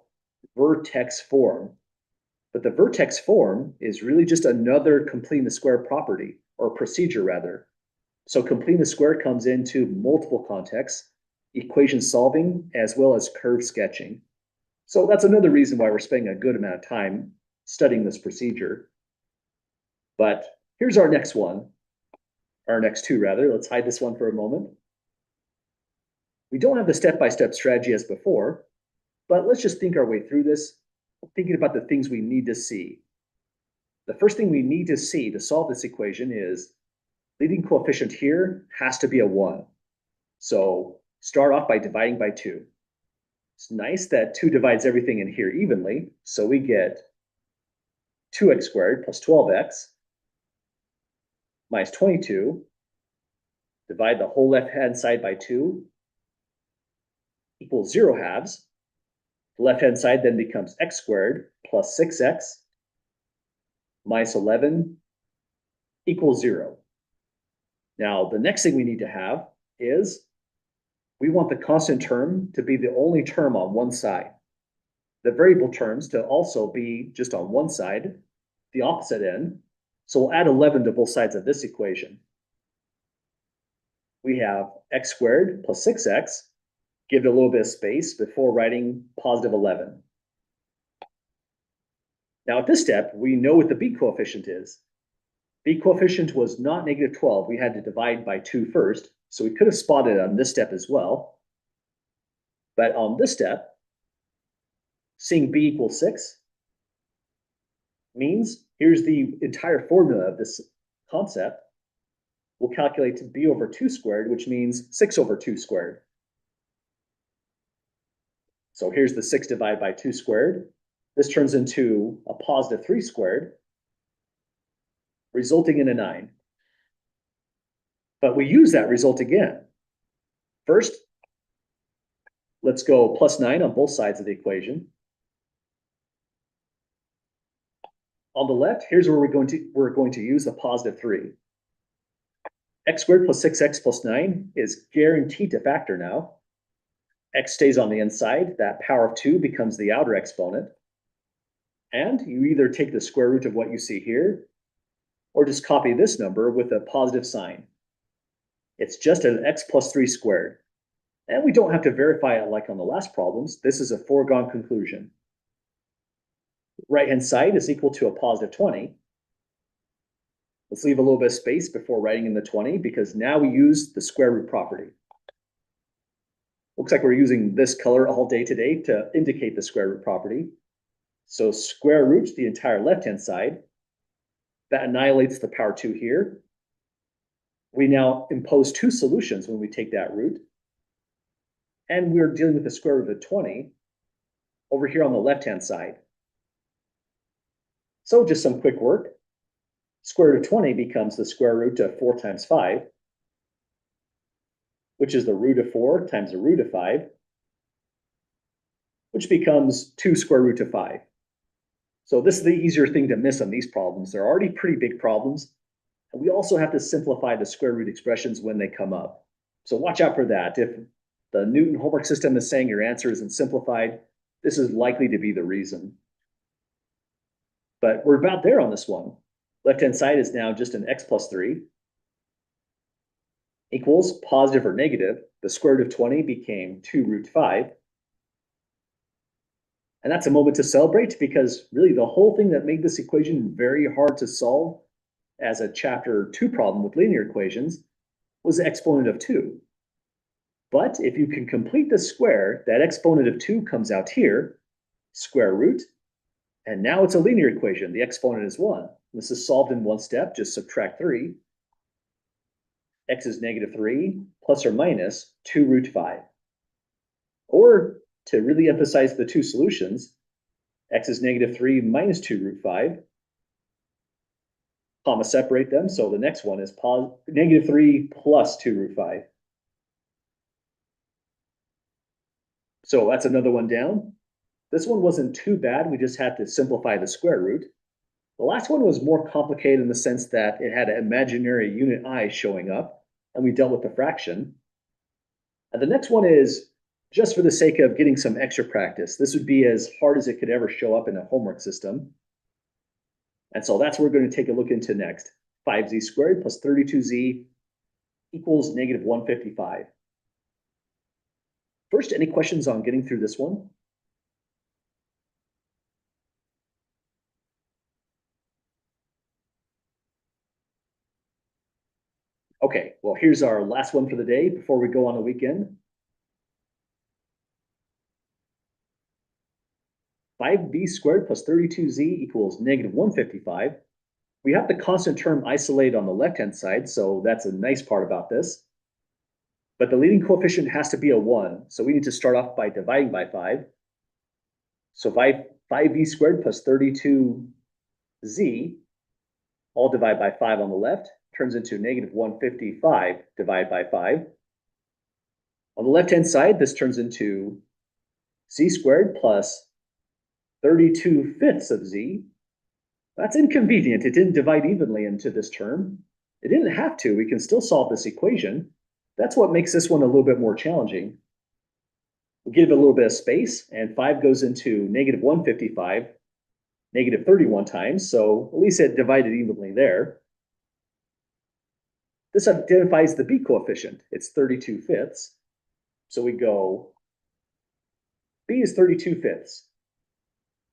vertex form. But the vertex form is really just another completing the square property, or procedure rather. So completing the square comes into multiple contexts, equation solving, as well as curve sketching. So that's another reason why we're spending a good amount of time studying this procedure. But here's our next one, our next 2 rather. Let's hide this one for a moment. We don't have the step-by-step strategy as before, but let's just think our way through this, thinking about the things we need to see. The first thing we need to see to solve this equation is leading coefficient here has to be a 1. So start off by dividing by 2. It's nice that 2 divides everything in here evenly, so we get 2x squared plus 12x minus 22. Divide the whole left-hand side by 2 equals 0 halves. The left-hand side then becomes x squared plus 6x minus 11 equals 0. Now, the next thing we need to have is we want the constant term to be the only term on one side. The variable terms to also be just on one side, the opposite end. So we'll add 11 to both sides of this equation. We have x squared plus 6x. Give it a little bit of space before writing positive 11. Now at this step, we know what the b coefficient is. B coefficient was not negative 12. We had to divide by 2 first. So we could have spotted it on this step as well. But on this step, seeing b equals 6 means here's the entire formula of this concept. We'll calculate b over 2 squared, which means 6 over 2 squared. So here's the 6 divided by 2 squared. This turns into a positive 3 squared, resulting in a 9. But we use that result again. First, let's go plus 9 on both sides of the equation. On the left, here's where we're going to use the positive 3. X squared plus 6x plus 9 is guaranteed to factor now. X stays on the inside. That power of 2 becomes the outer exponent. And you either take the square root of what you see here, or just copy this number with a positive sign. It's just an x plus 3 squared. And we don't have to verify it like on the last problems. This is a foregone conclusion. Right-hand side is equal to a positive 20. Let's leave a little bit of space before writing in the 20 because now we use the square root property. Looks like we're using this color all day today to indicate the square root property. So square root the entire left-hand side. That annihilates the power 2 here. We now impose 2 solutions when we take that root. And we're dealing with the square root of 20 over here on the left-hand side. So just some quick work. Square root of 20 becomes the square root of 4 times 5, which is the root of 4 times the root of 5, which becomes 2 square root of 5. So this is the easier thing to miss on these problems. They're already pretty big problems. And we also have to simplify the square root expressions when they come up. So watch out for that. If the Newton homework system is saying your answer isn't simplified, this is likely to be the reason. But we're about there on this one. Left-hand side is now just an x plus 3 equals positive or negative. The square root of 20 became 2 root 5. And that's a moment to celebrate because really the whole thing that made this equation very hard to solve as a chapter 2 problem with linear equations was the exponent of 2. But if you can complete the square, that exponent of 2 comes out here, square root, and now it's a linear equation. The exponent is 1. This is solved in one step, just subtract 3. X is negative 3 plus or minus 2 root 5. Or to really emphasize the 2 solutions, x is negative 3 minus 2 root 5. Comma separate them, so the next one is negative 3 plus 2 root 5. So that's another one down. This one wasn't too bad. We just had to simplify the square root. The last one was more complicated in the sense that it had an imaginary unit I showing up, and we dealt with the fraction. And the next one is just for the sake of getting some extra practice. This would be as hard as it could ever show up in a homework system. And so that's what we're going to take a look into next. 5z squared plus 32z equals negative 155. First, any questions on getting through this one? Okay, well, here's our last one for the day before we go on the weekend. 5b squared plus 32z equals negative 155. We have the constant term isolated on the left-hand side, so that's a nice part about this. But the leading coefficient has to be a 1, so we need to start off by dividing by 5. So 5b squared plus 32z, all divide by 5 on the left, turns into negative 155 divided by 5. On the left-hand side, this turns into z squared plus 32 fifths of z. That's inconvenient. It didn't divide evenly into this term. It didn't have to. We can still solve this equation. That's what makes this one a little bit more challenging. We'll give it a little bit of space, and 5 goes into negative 155, negative 31 times, so at least it divided evenly there. This identifies the b coefficient. It's 32 fifths. So we go, b is 32 fifths.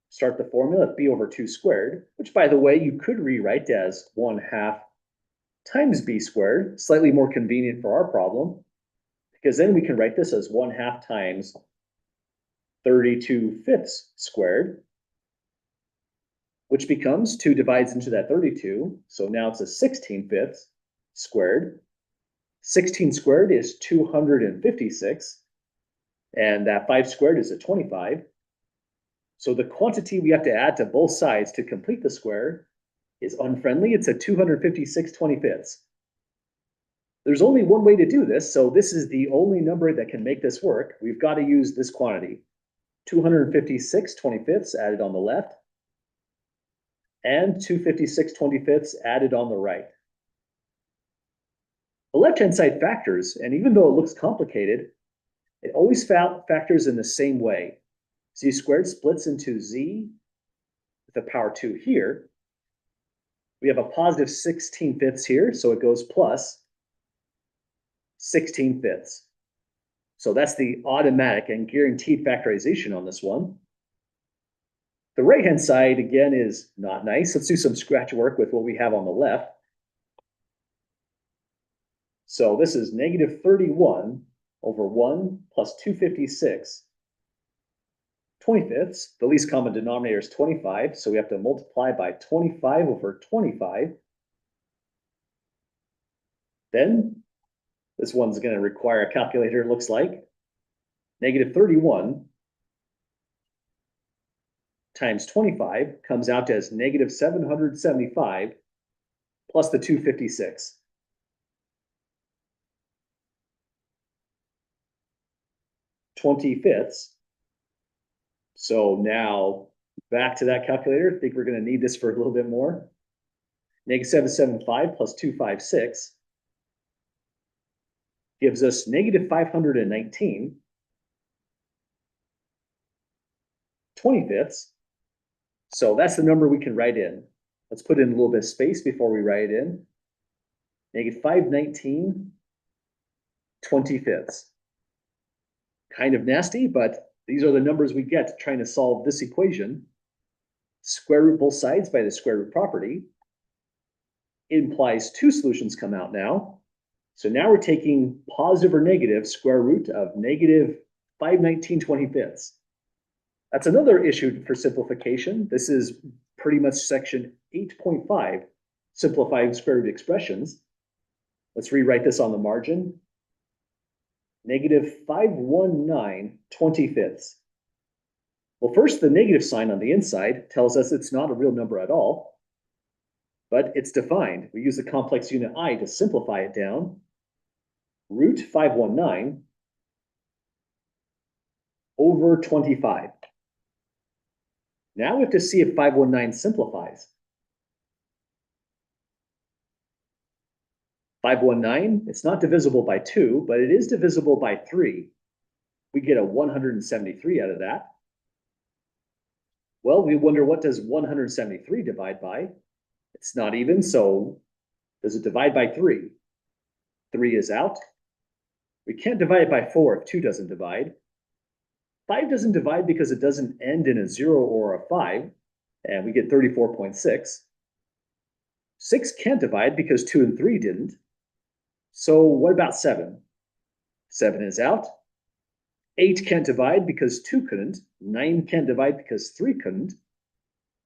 Start the formula at b over 2 squared, which, by the way, you could rewrite as 1/2 times b squared, slightly more convenient for our problem, because then we can write this as 1/2 times 32 fifths squared, which becomes 2 divides into that 32, so now it's a 16 fifths squared. 16 squared is 256, and that 5 squared is a 25. So the quantity we have to add to both sides to complete the square is unfriendly. It's a 256 25ths. There's only one way to do this, so this is the only number that can make this work. We've got to use this quantity. 256 25ths added on the left, and 256 25ths added on the right. The left-hand side factors, and even though it looks complicated, it always factors in the same way. Z squared splits into z with the power 2 here. We have a positive 16 fifths here, so it goes plus 16 fifths. So that's the automatic and guaranteed factorization on this one. The right-hand side, again, is not nice. Let's do some scratch work with what we have on the left. So this is negative 31 over 1 plus 256 25ths. The least common denominator is 25, so we have to multiply by 25 over 25. Then this one's going to require a calculator, it looks like. Negative 31 times 25 comes out as negative 775 plus the 256. (20 fifths). So now back to that calculator. I think we're going to need this for a little bit more. Negative 775 plus 256 gives us negative 519 25ths. So that's the number we can write in. Let's put in a little bit of space before we write it in. Negative 519 25ths. Kind of nasty, but these are the numbers we get trying to solve this equation. Square root both sides by the square root property. It implies 2 solutions come out now. So now we're taking positive or negative square root of negative 519 25ths. That's another issue for simplification. This is pretty much section 8.5, simplifying square root expressions. Let's rewrite this on the margin. Negative 519 25ths. Well, first, the negative sign on the inside tells us it's not a real number at all, but it's defined. We use the complex unit I to simplify it down. Root 519 over 25. Now we have to see if 519 simplifies. 519, it's not divisible by 2, but it is divisible by 3. We get a 173 out of that. Well, we wonder, what does 173 divide by? It's not even, so does it divide by 3? 3 is out. We can't divide it by 4 if 2 doesn't divide. 5 doesn't divide because it doesn't end in a 0 or a 5, and we get 34.6. 6 can't divide because 2 and 3 didn't. So what about 7? 7 is out. 8 can't divide because 2 couldn't. 9 can't divide because 3 couldn't.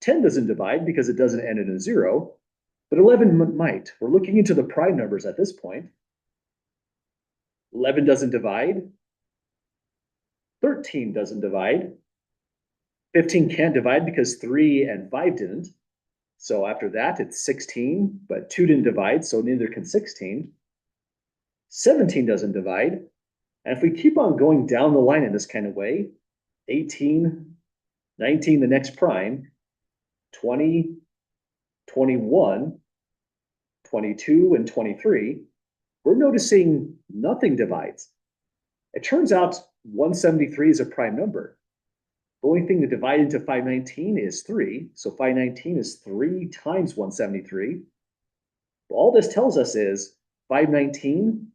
10 doesn't divide because it doesn't end in a 0. But 11 might. We're looking into the prime numbers at this point. 11 doesn't divide. 13 doesn't divide. 15 can't divide because 3 and 5 didn't. So after that, it's 16, but 2 didn't divide, so neither can 16. 17 doesn't divide. And if we keep on going down the line in this kind of way, 18, 19, the next prime, 20, 21, 22, and 23, we're noticing nothing divides. It turns out 173 is a prime number. The only thing to divide into 519 is 3. So 519 is 3 times 173. All this tells us is 519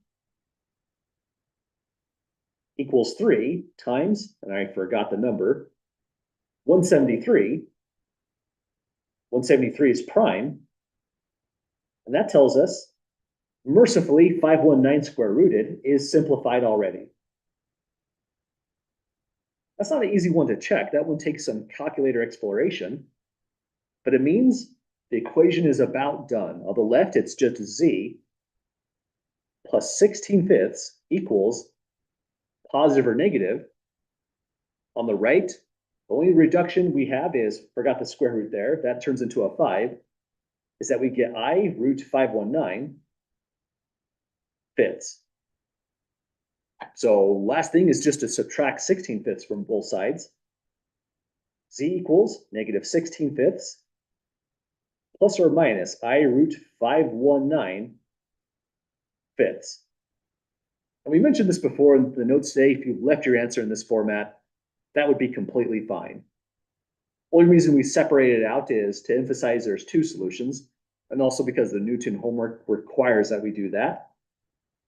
equals 3 times, and I forgot the number, 173. 173 is prime. And that tells us, mercifully, 519 square rooted is simplified already. That's not an easy one to check. That one takes some calculator exploration, but it means the equation is about done. On the left, it's just z plus 16/5 equals positive or negative. On the right, the only reduction we have is, forgot the square root there, that turns into a 5, is that we get I root 519 fifths. So last thing is just to subtract 16/5 from both sides. Z equals negative 16/5 plus or minus I root 519 fifths. And we mentioned this before in the notes today. If you left your answer in this format, that would be completely fine. Only reason we separated it out is to emphasize there's 2 solutions, and also because the Newton homework requires that we do that.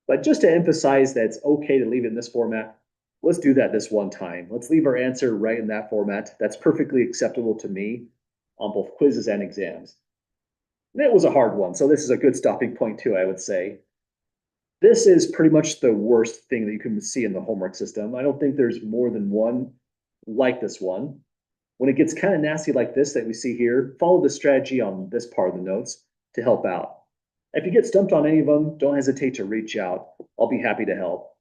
But just to emphasize that it's okay to leave it in this format, let's do that this one time. Let's leave our answer right in that format. That's perfectly acceptable to me on both quizzes and exams. And it was a hard one, so this is a good stopping point too, I would say. This is pretty much the worst thing that you can see in the homework system. I don't think there's more than one like this one. When it gets kind of nasty like this that we see here, follow the strategy on this part of the notes to help out. If you get stumped on any of them, don't hesitate to reach out. I'll be happy to help.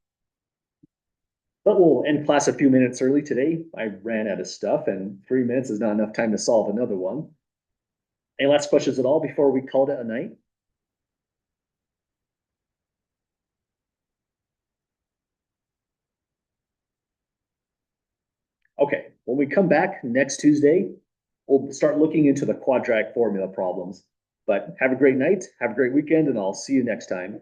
But we'll end class a few minutes early today. I ran out of stuff, and 3 minutes is not enough time to solve another one. Any last questions at all before we called it a night? Okay, when we come back next Tuesday, we'll start looking into the quadratic formula problems. But have a great night, have a great weekend, and I'll see you next time.